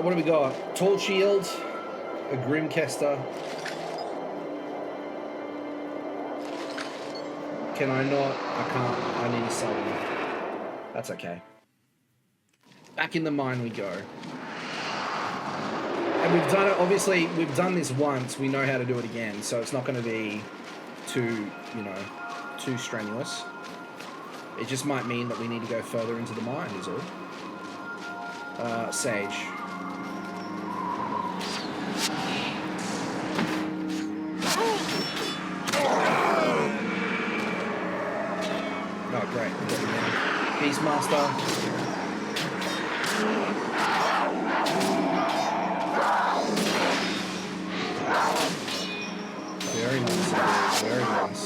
What do we got? Tall Shield, a Grimcaster. Can I not? I can't. I need to sell them. That's okay. Back in the mine we go. And we've done it, obviously, we've done this once. We know how to do it again, so it's not going to be too strenuous. It just might mean that we need to go further into the mine, is all. Sage. Oh, great. We've got him now. Beastmaster. Very nice, very nice.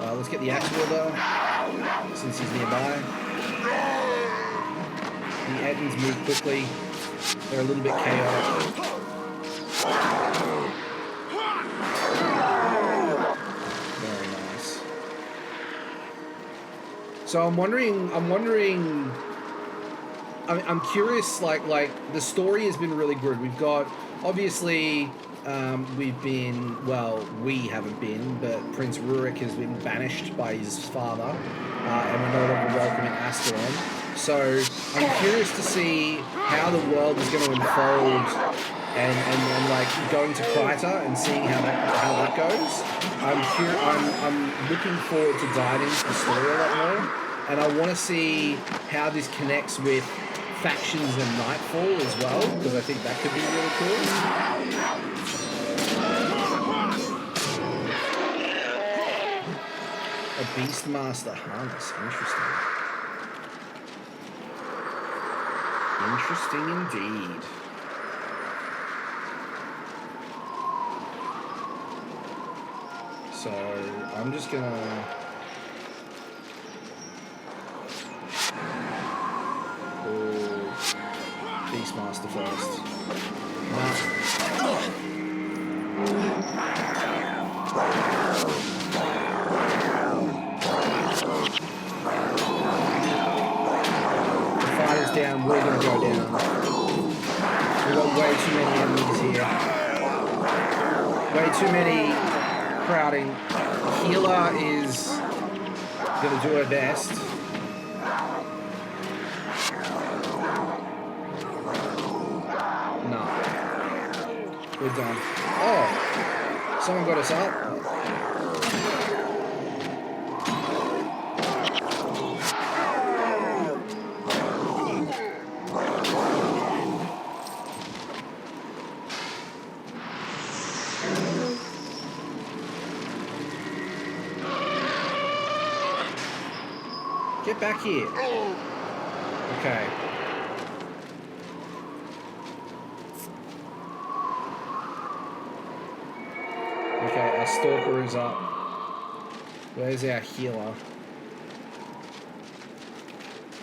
Let's get the axe wielder, since he's nearby. The Ettins move quickly. They're a little bit chaotic. Very nice. So I'm wondering. I'm curious. Like the story has been really good. We've got obviously. We haven't been, but Prince Rurik has been banished by his father, and we're no longer welcome in Ascalon. So I'm curious to see how the world is going to unfold, and like going to Kryta and seeing how that goes. I'm looking forward to diving into the story a lot more, and I want to see how this connects with factions and Nightfall as well, because I think that could be really cool. A Beastmaster harness. Interesting. Interesting indeed. So I'm just gonna monster first. Nah. The fight is down, we're gonna go down. We've got way too many enemies here. Way too many crowding. Healer is gonna do her best. No. We're done. Oh! Someone got us up. Get back here. Okay. Okay, our stalker is up. Where's our healer?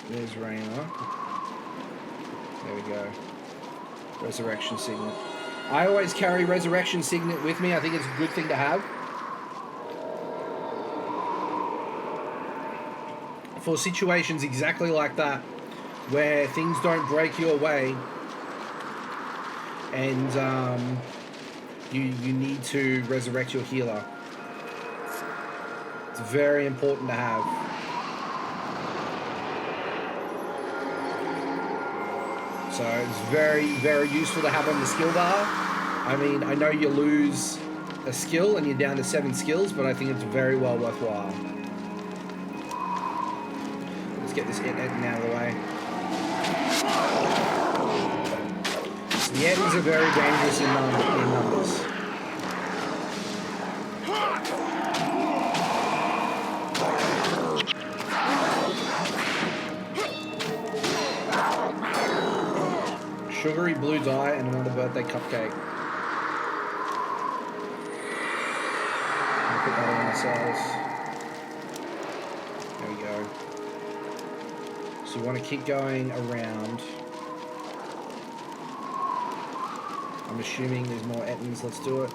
There's Raina. There we go. Resurrection Signet. I always carry Resurrection Signet with me. I think it's a good thing to have. For situations exactly like that, where things don't break your way, and you need to resurrect your healer. It's very important to have. So it's very, very useful to have on the skill bar. I mean, I know you lose a skill and you're down to 7 skills, but I think it's very well worthwhile. Let's get this Etten out of the way. So the Ettens are very dangerous in numbers. Sugary blue dye and another birthday cupcake. I'll put that on ourselves. There we go. So we want to keep going around. I'm assuming there's more Ettins. Let's do it.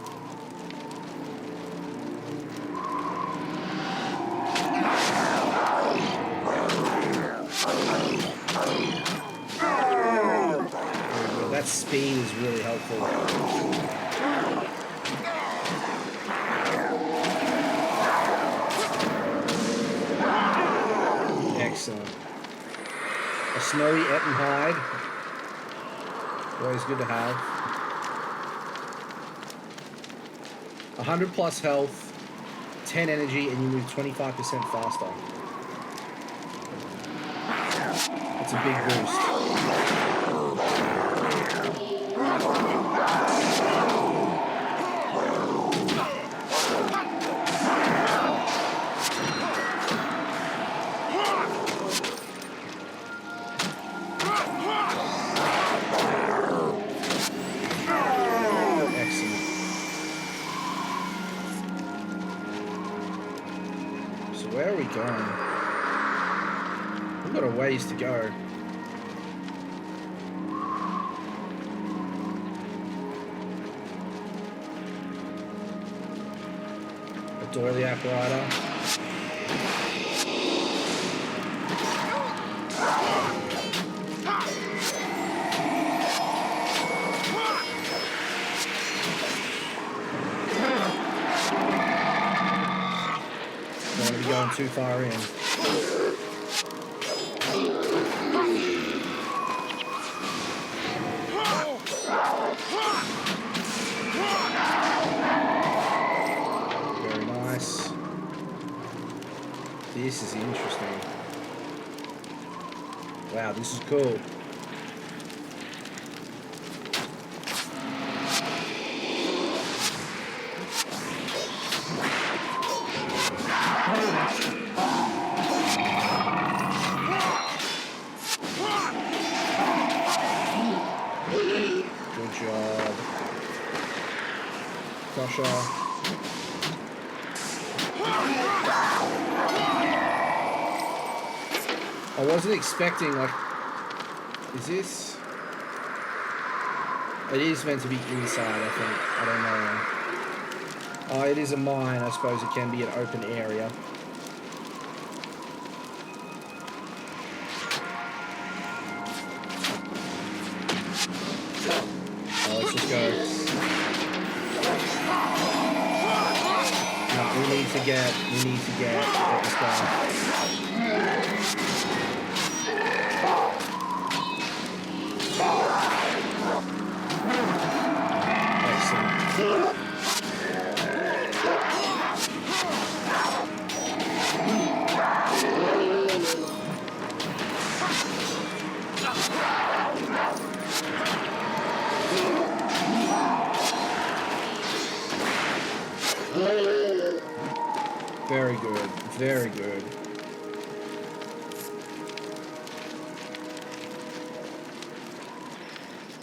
That speed is really helpful. Excellent. A snowy Etten hide. Always good to have. 100 plus health, 10 energy, and you move 25% faster. That's a big boost. Where are we going? We've got a ways to go. A Doiliac rider. Going too far in. Very nice. This is interesting. Wow, this is cool. I wasn't expecting, like, is this? It is meant to be inside, I think. I don't know. Oh, it is a mine. I suppose it can be an open area. Oh, let's just go. No, we need to get this guy. Excellent. Very good. Very good.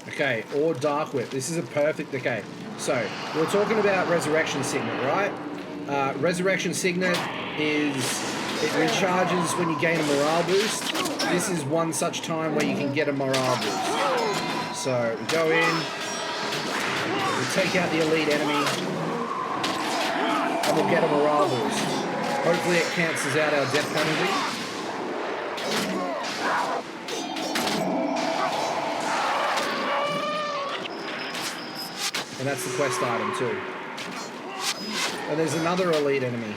Okay, or Dark Whip. This is a perfect... Okay, so we're talking about Resurrection Signet, right? Resurrection Signet is... It recharges when you gain a morale boost. This is one such time where you can get a morale boost. So, we go in. We take out the elite enemy. And we'll get a morale boost. Hopefully it cancels out our death penalty. And that's the quest item too. And there's another elite enemy.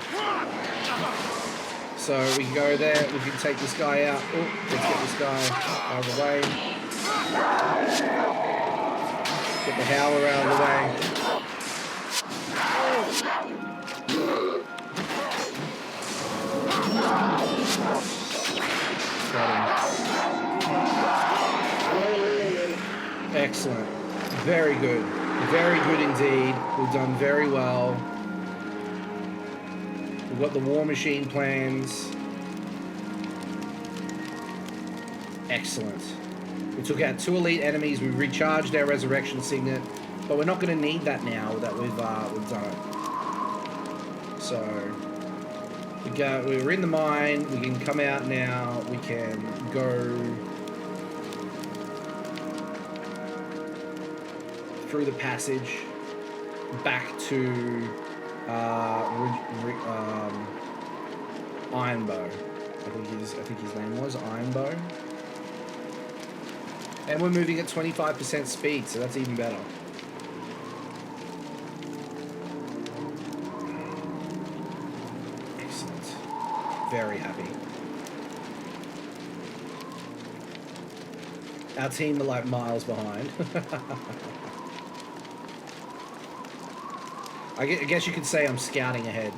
So we can go there, we can take this guy out. Oh, let's get this guy out of the way. Get the howler out of the way. Got him. Excellent. Very good. Very good indeed. We've done very well. We've got the war machine plans. Excellent. We took out 2 elite enemies. We recharged our resurrection signet, but we're not going to need that now that we've done it. So we're in the mine. We can come out now. We can go through the passage back to Ironbow. I think his name was Ironbow. And we're moving at 25% speed, so that's even better. Excellent. Very happy. Our team are like miles behind. I guess you could say I'm scouting ahead.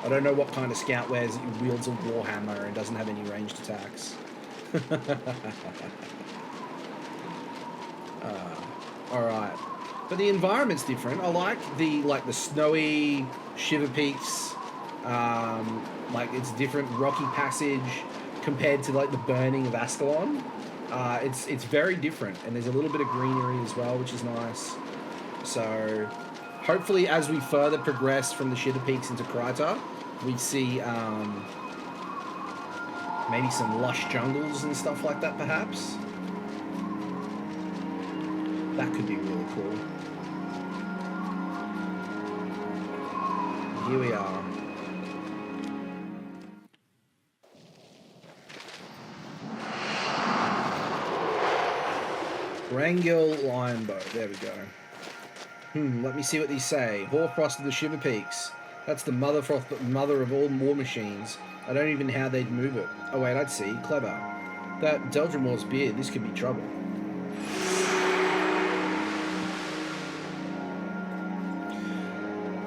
I don't know what kind of scout wields a warhammer and doesn't have any ranged attacks. Alright. But the environment's different. I like the snowy Shiverpeaks. Like it's different rocky passage compared to like the burning of Ascalon. It's very different, and there's a little bit of greenery as well, which is nice. So hopefully as we further progress from the Shiverpeaks into Kryta, we see maybe some lush jungles and stuff like that, perhaps. That could be really cool. Here we are. Rangil Lionbow. There we go. Let me see what these say. Hoarfrost of the Shiverpeaks. That's the mother of all war machines. I don't even know how they'd move it. Oh wait, I'd see. Clever. That Deldrimor's beard. This could be trouble.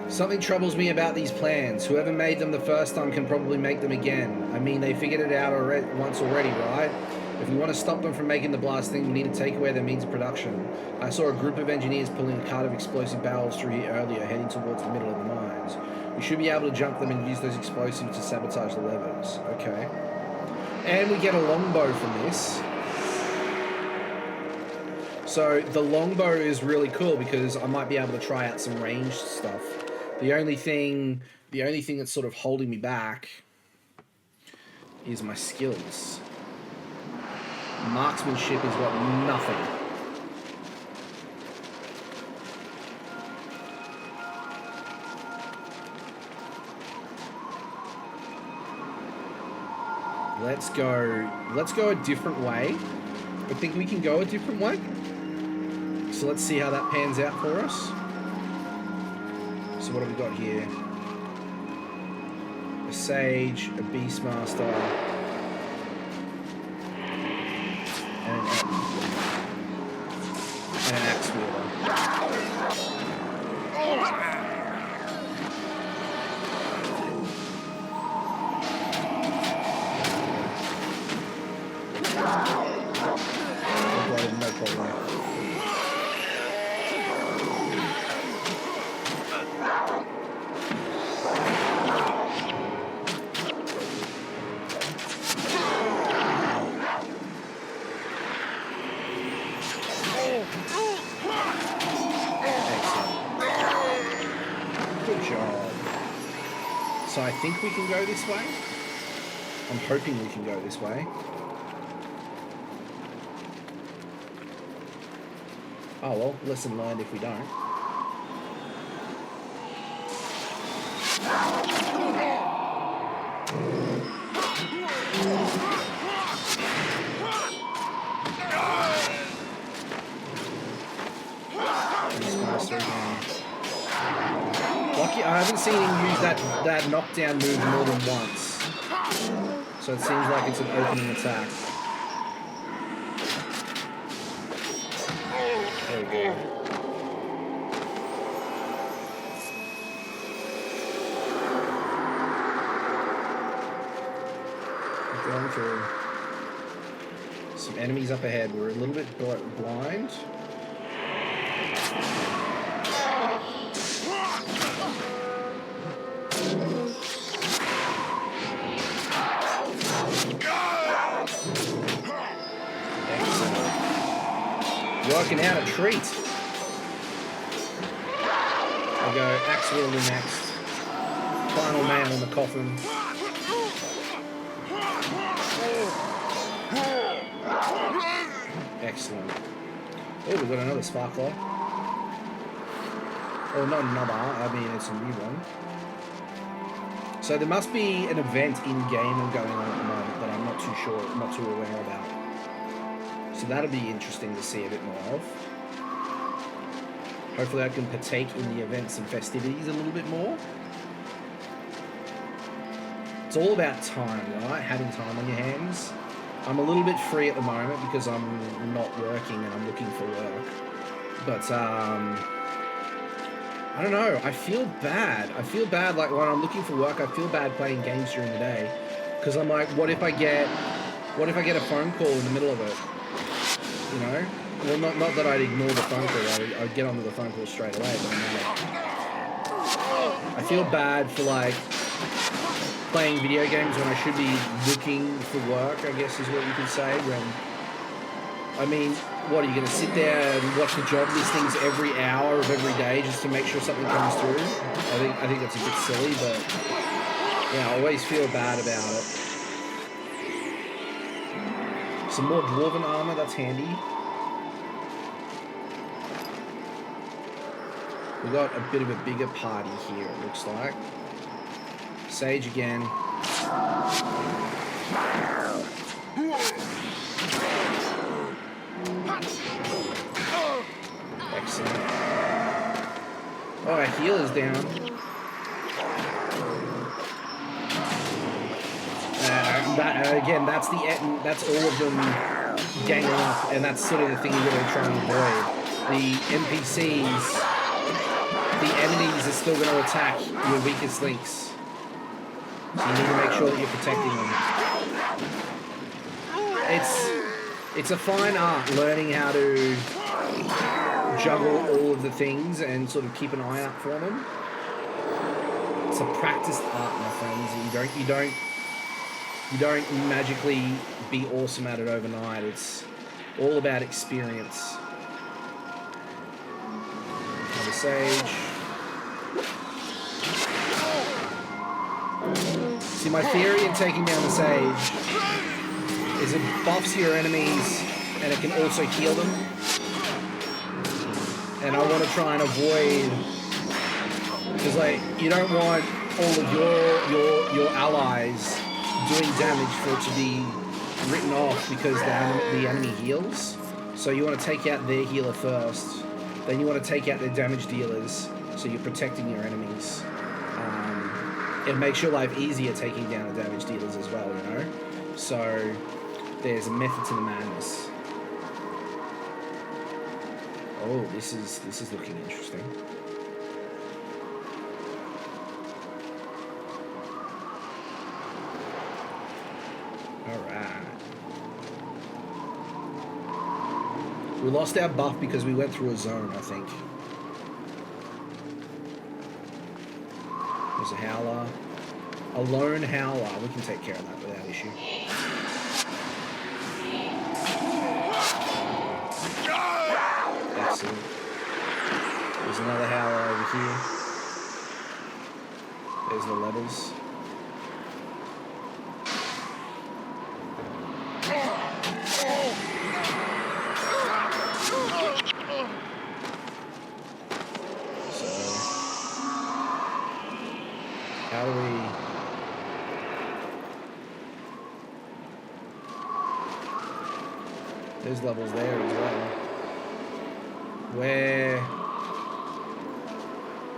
Something troubles me about these plans. Whoever made them the first time can probably make them again. I mean, they figured it out once already, right? If we want to stop them from making the blast thing, we need to take away their means of production. I saw a group of engineers pulling a cart of explosive barrels through here earlier, heading towards the middle of the mines. We should be able to jump them and use those explosives to sabotage the levers. Okay. And we get a longbow from this. So the longbow is really cool because I might be able to try out some ranged stuff. The only thing that's sort of holding me back is my skills. Marksmanship is what nothing. Let's go a different way. I think we can go a different way. So let's see how that pans out for us. So what have we got here? A sage, a beastmaster, and an axe wielder. No problem. Good job. So I think we can go this way. I'm hoping we can go this way. Oh well, lesson learned if we don't. Lucky, I haven't seen him use that knockdown move more than once. So it seems like it's an opening attack. There we go. Going through. Some enemies up ahead. We're a little bit blind. Working out a treat. I'll go axe wielder next. Final nail in the coffin. Excellent. Oh, we've got another sparkler. Oh, not another. I mean, it's a new one. So there must be an event in-game going on at the moment that I'm not too sure, not too aware about. So that'll be interesting to see a bit more of. Hopefully I can partake in the events and festivities a little bit more. It's all about time, right? Having time on your hands. I'm a little bit free at the moment because I'm not working and I'm looking for work. But, I don't know. I feel bad. I feel bad, like, when I'm looking for work, I feel bad playing games during the day. Because I'm like, what if I get a phone call in the middle of it? You know? Well, not that I'd ignore the phone call. I'd get onto the phone call straight away. But I feel bad for, like, playing video games when I should be looking for work, I guess is what you could say. I mean, what, are you going to sit there and watch the job listings every hour of every day just to make sure something comes through? I think that's a bit silly, but yeah, I always feel bad about it. Some more dwarven armor, that's handy. We got a bit of a bigger party here, it looks like. Sage again. Excellent. Oh, our healer's down. Again, that's all of them ganging up, and that's sort of the thing you're going to try and avoid. The NPCs, the enemies are still going to attack your weakest links. So you need to make sure that you're protecting them. It's a fine art learning how to juggle all of the things and sort of keep an eye out for them. It's a practiced art, my friends. You don't magically be awesome at it overnight. It's all about experience. Another sage. See, my theory in taking down the sage is it buffs your enemies and it can also heal them. And I want to try and avoid, because like you don't want all of your allies doing damage for it to be written off because the enemy heals. So you want to take out their healer first, then you want to take out their damage dealers, so you're protecting your enemies. It makes your life easier taking down the damage dealers as well, you know? So there's a method to the madness. Oh, this is looking interesting. Alright. We lost our buff because we went through a zone, I think. There's a howler. A lone howler. We can take care of that without issue. Excellent. There's another howler over here. There's the levels. How do we... There's levels there as well.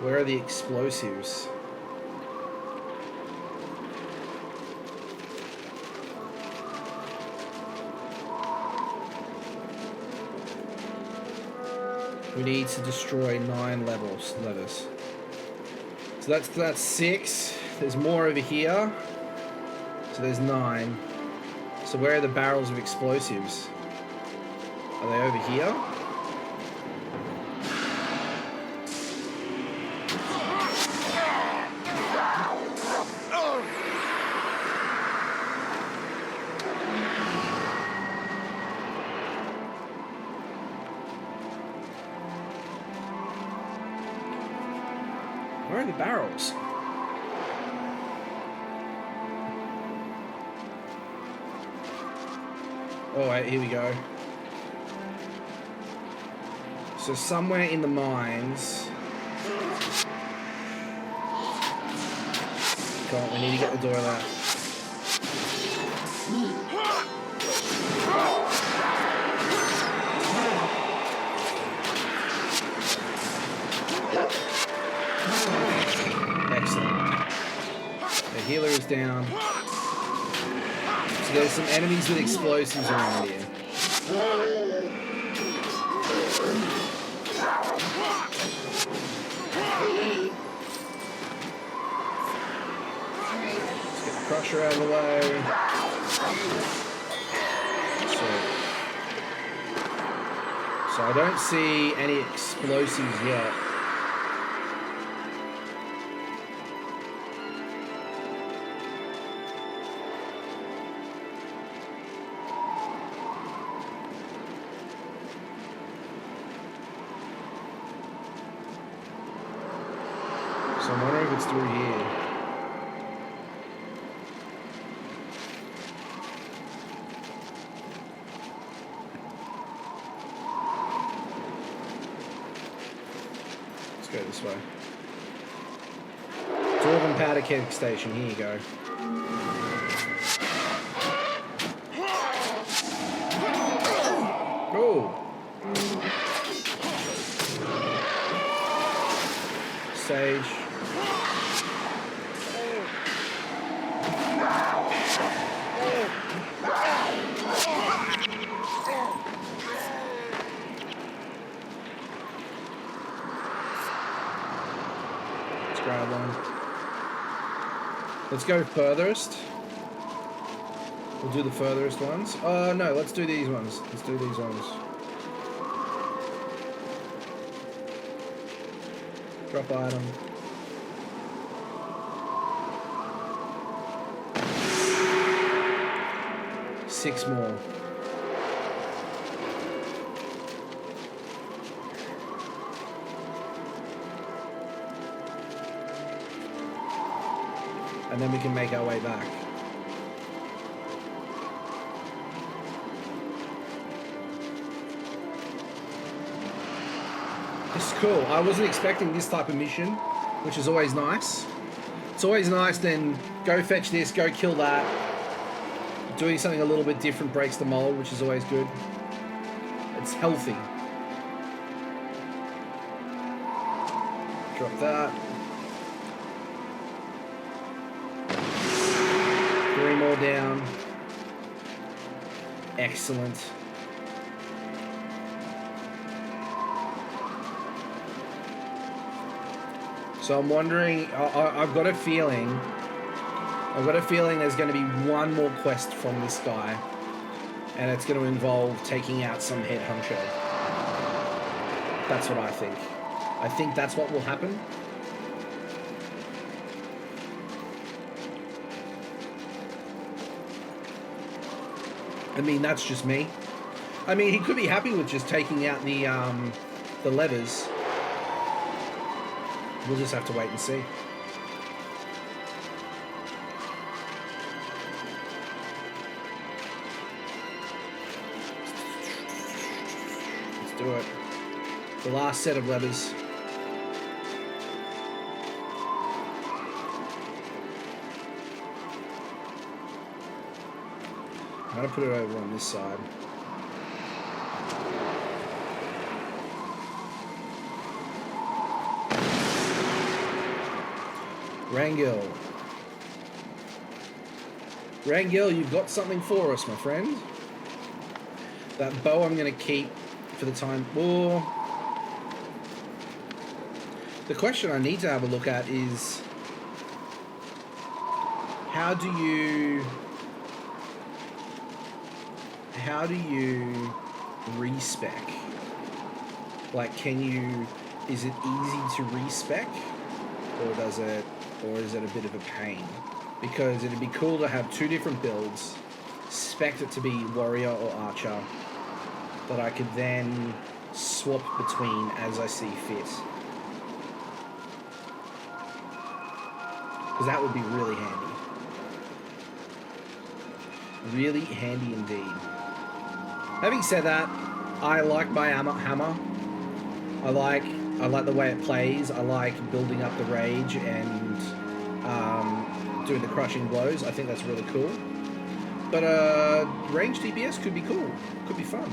Where are the explosives? We need to destroy 9 levels. So that's 6. There's more over here. So there's 9. So where are the barrels of explosives? Are they over here? Where are the barrels? Oh, wait, here we go. So somewhere in the mines... Come on, we need to get the door out. Excellent. The healer is down. So there's some enemies with explosives around here. Let's get the crusher out of the way. So I don't see any explosives yet. So I'm wondering if it's through here. Let's go this way. Dwarven powder keg station, here you go. Oh! Sage. Let's grab one. Let's go furthest. We'll do the furthest ones. No, let's do these ones. Let's do these ones. Drop item. Six more. And then we can make our way back. This is cool. I wasn't expecting this type of mission, which is always nice. It's always nice then go fetch this, go kill that, Doing something a little bit different breaks the mold, which is always good. It's healthy. Drop that. 3 more down. Excellent. So I'm wondering, I've got a feeling there's going to be one more quest from this guy, and it's going to involve taking out some head honcho. That's what I think. I think that's what will happen. I mean, that's just me. I mean, he could be happy with just taking out the levers. We'll just have to wait and see. Let's do it. The last set of levers. I'm going to put it over on this side. Rangel. Rangel, you've got something for us, my friend. That bow I'm going to keep for the time. Oh. The question I need to have a look at is, how do you respec? Like, is it easy to respec, or is it a bit of a pain? Because it'd be cool to have 2 different builds, spec it to be warrior or archer, that I could then swap between as I see fit. Because that would be really handy. Really handy indeed. Having said that, I like my hammer. I like the way it plays. I like building up the rage and doing the crushing blows. I think that's really cool. But range DPS could be cool. Could be fun.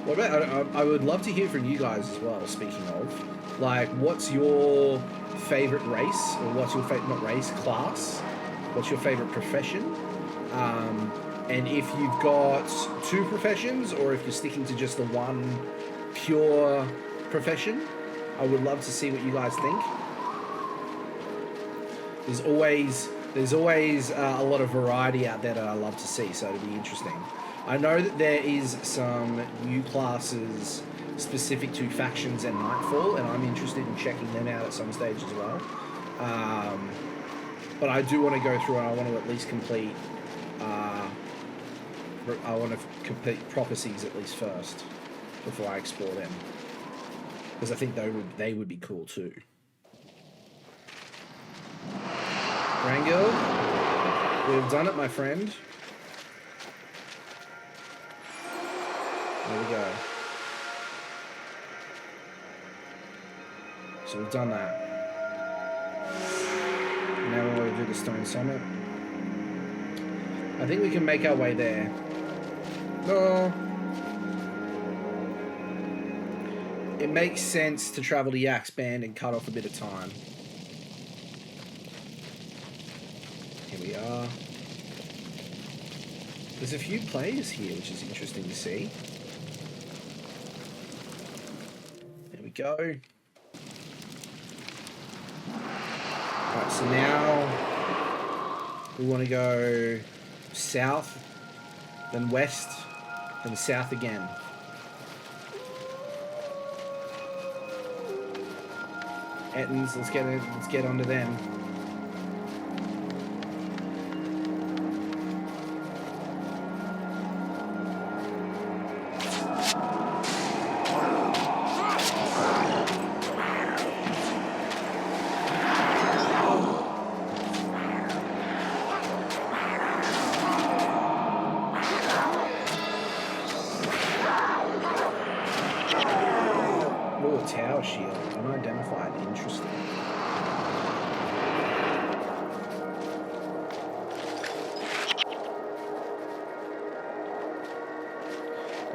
What about? I would love to hear from you guys as well. Speaking of, like, what's your favorite race, or what's your favorite, not race, class? What's your favorite profession? And if you've got 2 professions, or if you're sticking to just the one pure profession, I would love to see what you guys think. There's always a lot of variety out there that I love to see, so it'll be interesting. I know that there is some new classes specific to factions and Nightfall, and I'm interested in checking them out at some stage as well. But I do want to go through and I want to at least complete Prophecies at least first before I explore them, because I think they would be cool too. Rangel, we've done it, my friend. There we go. So we've done that. Now we're going to do the Stone Summit. I think we can make our way there. No. It makes sense to travel to Yak's Band and cut off a bit of time. Here we are. There's a few players here, which is interesting to see. There we go. Alright, so now we want to go south, then west, then south again. Ettins, let's get onto them.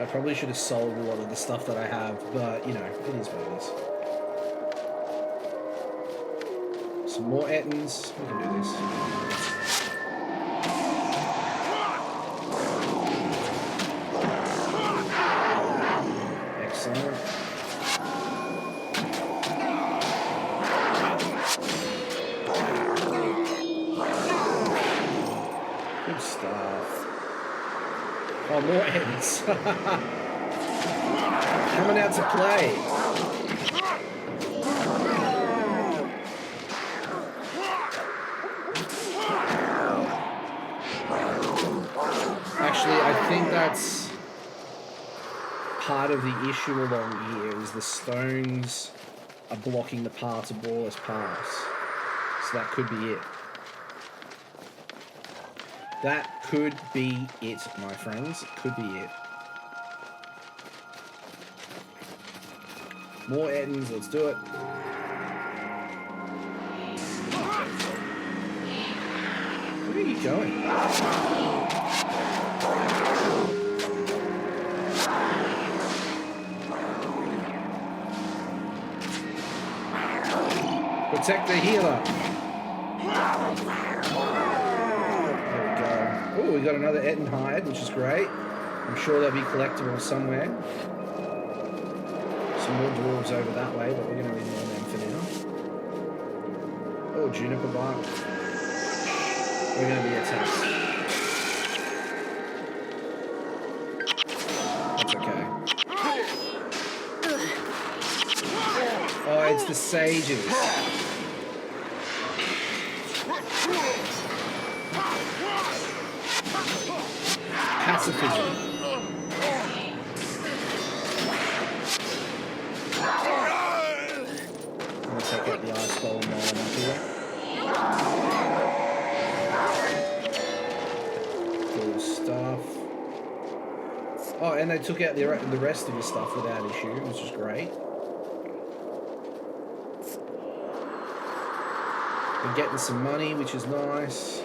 I probably should have sold a lot of the stuff that I have, but, you know, it is what it is. Some more Ettins. We can do this. Excellent. Good stuff. Oh, more Ettins. Coming out to play. Actually, I think that's part of the issue along here, is the stones are blocking the path to Baller's Pass. So that could be it. That could be it, my friends. It could be it. More Ettins, let's do it. Where are you going? Protect the healer. There we go. Oh, we got another Ettin hide, which is great. I'm sure they'll be collectible somewhere. Some more dwarves over that way, but we're going to leave them for now. Oh, juniper bark. We're going to be attacked. That's okay. Oh, it's the sages. Pacifism. I'm going to take out the ice golem while I'm up here. Cool stuff. Oh, and they took out the rest of the stuff without issue, which is great. We're getting some money, which is nice.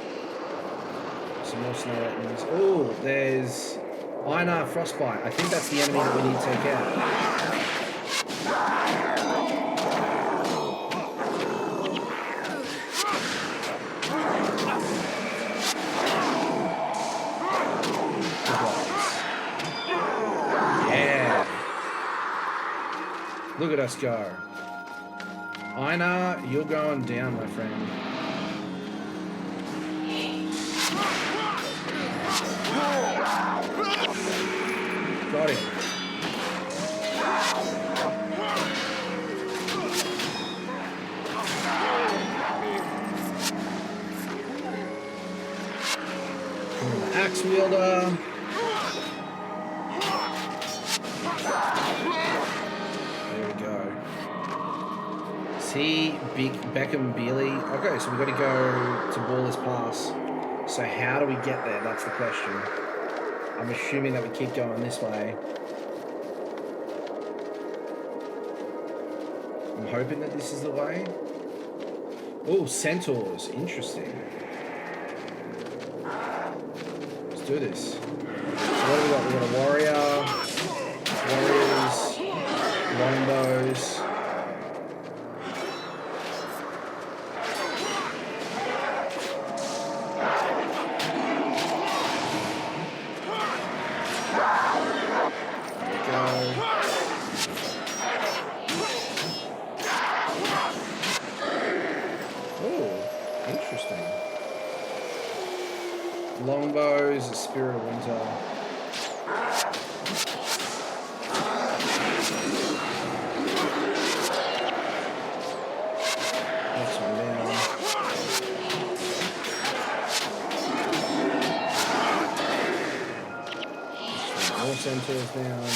Some more snow Ettins. Oh, there's Einar Frostbite. I think that's the enemy that we need to take out. Yeah. Look at us go. Einar, you're going down, my friend. Got him. Axe wielder. There we go. See, Big Beckham Bealey. Okay, so we've got to go to Baller's Pass. So how do we get there? That's the question. I'm assuming that we keep going this way. I'm hoping that this is the way. Oh, centaurs. Interesting. Let's do this. So what have we got? We've got a warrior, warriors, longbows. Longbows, Spirit of Winter. Next one down. More centaurs down.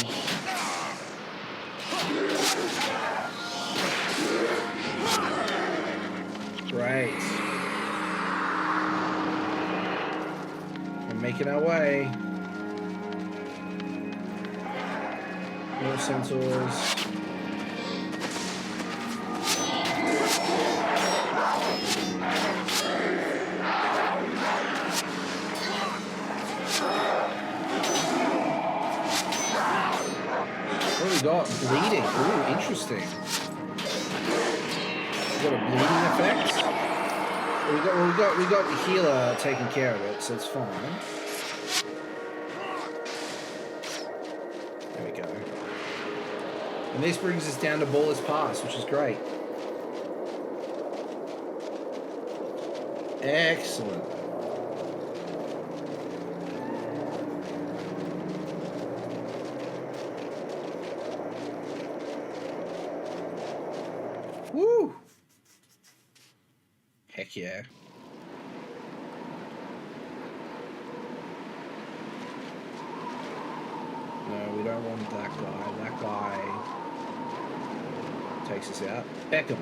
Great. Making our way. More centaurs. we got? Bleeding. Ooh, interesting. We got a bleeding effect. We got the healer taking care of it, so it's fine. There we go. And this brings us down to Baller's Pass, which is great. Excellent. Woo! Heck yeah. No, we don't want that guy. That guy takes us out. Beckham.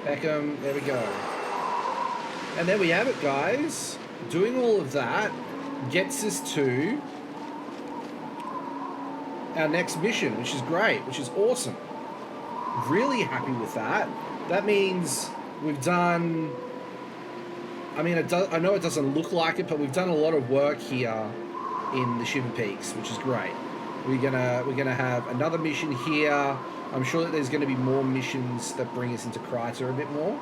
Beckham, there we go. And there we have it, guys. Doing all of that gets us to our next mission, which is great, which is awesome. Really happy with that. That means we've done... I mean, I know it doesn't look like it, but we've done a lot of work here in the Shiverpeaks, which is great. We're gonna have another mission here. I'm sure that there's going to be more missions that bring us into Kryta a bit more.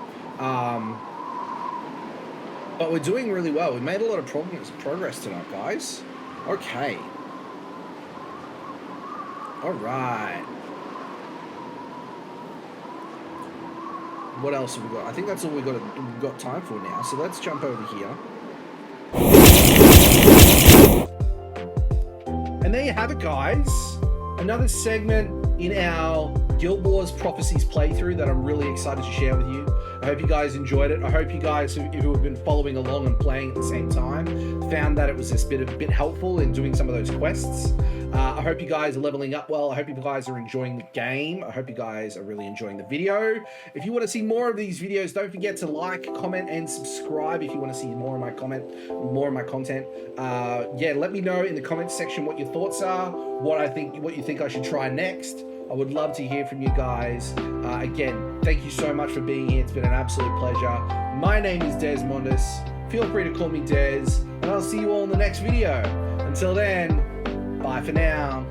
But we're doing really well. We made a lot of progress tonight, guys. Okay. All right. What else have we got? I think that's all we've got time for now. So let's jump over here. And there you have it, guys. Another segment in our Guild Wars Prophecies playthrough that I'm really excited to share with you. I hope you guys enjoyed it. I hope you guys who have been following along and playing at the same time found that it was a bit helpful in doing some of those quests. I hope you guys are leveling up well. I hope you guys are enjoying the game. I hope you guys are really enjoying the video. If you want to see more of these videos, don't forget to like, comment, and subscribe if you want to see more of my content. Yeah, let me know in the comments section what your thoughts are, what you think I should try next. I would love to hear from you guys. Again, thank you so much for being here. It's been an absolute pleasure. My name is Desmondus. Feel free to call me Des, and I'll see you all in the next video. Until then, bye for now.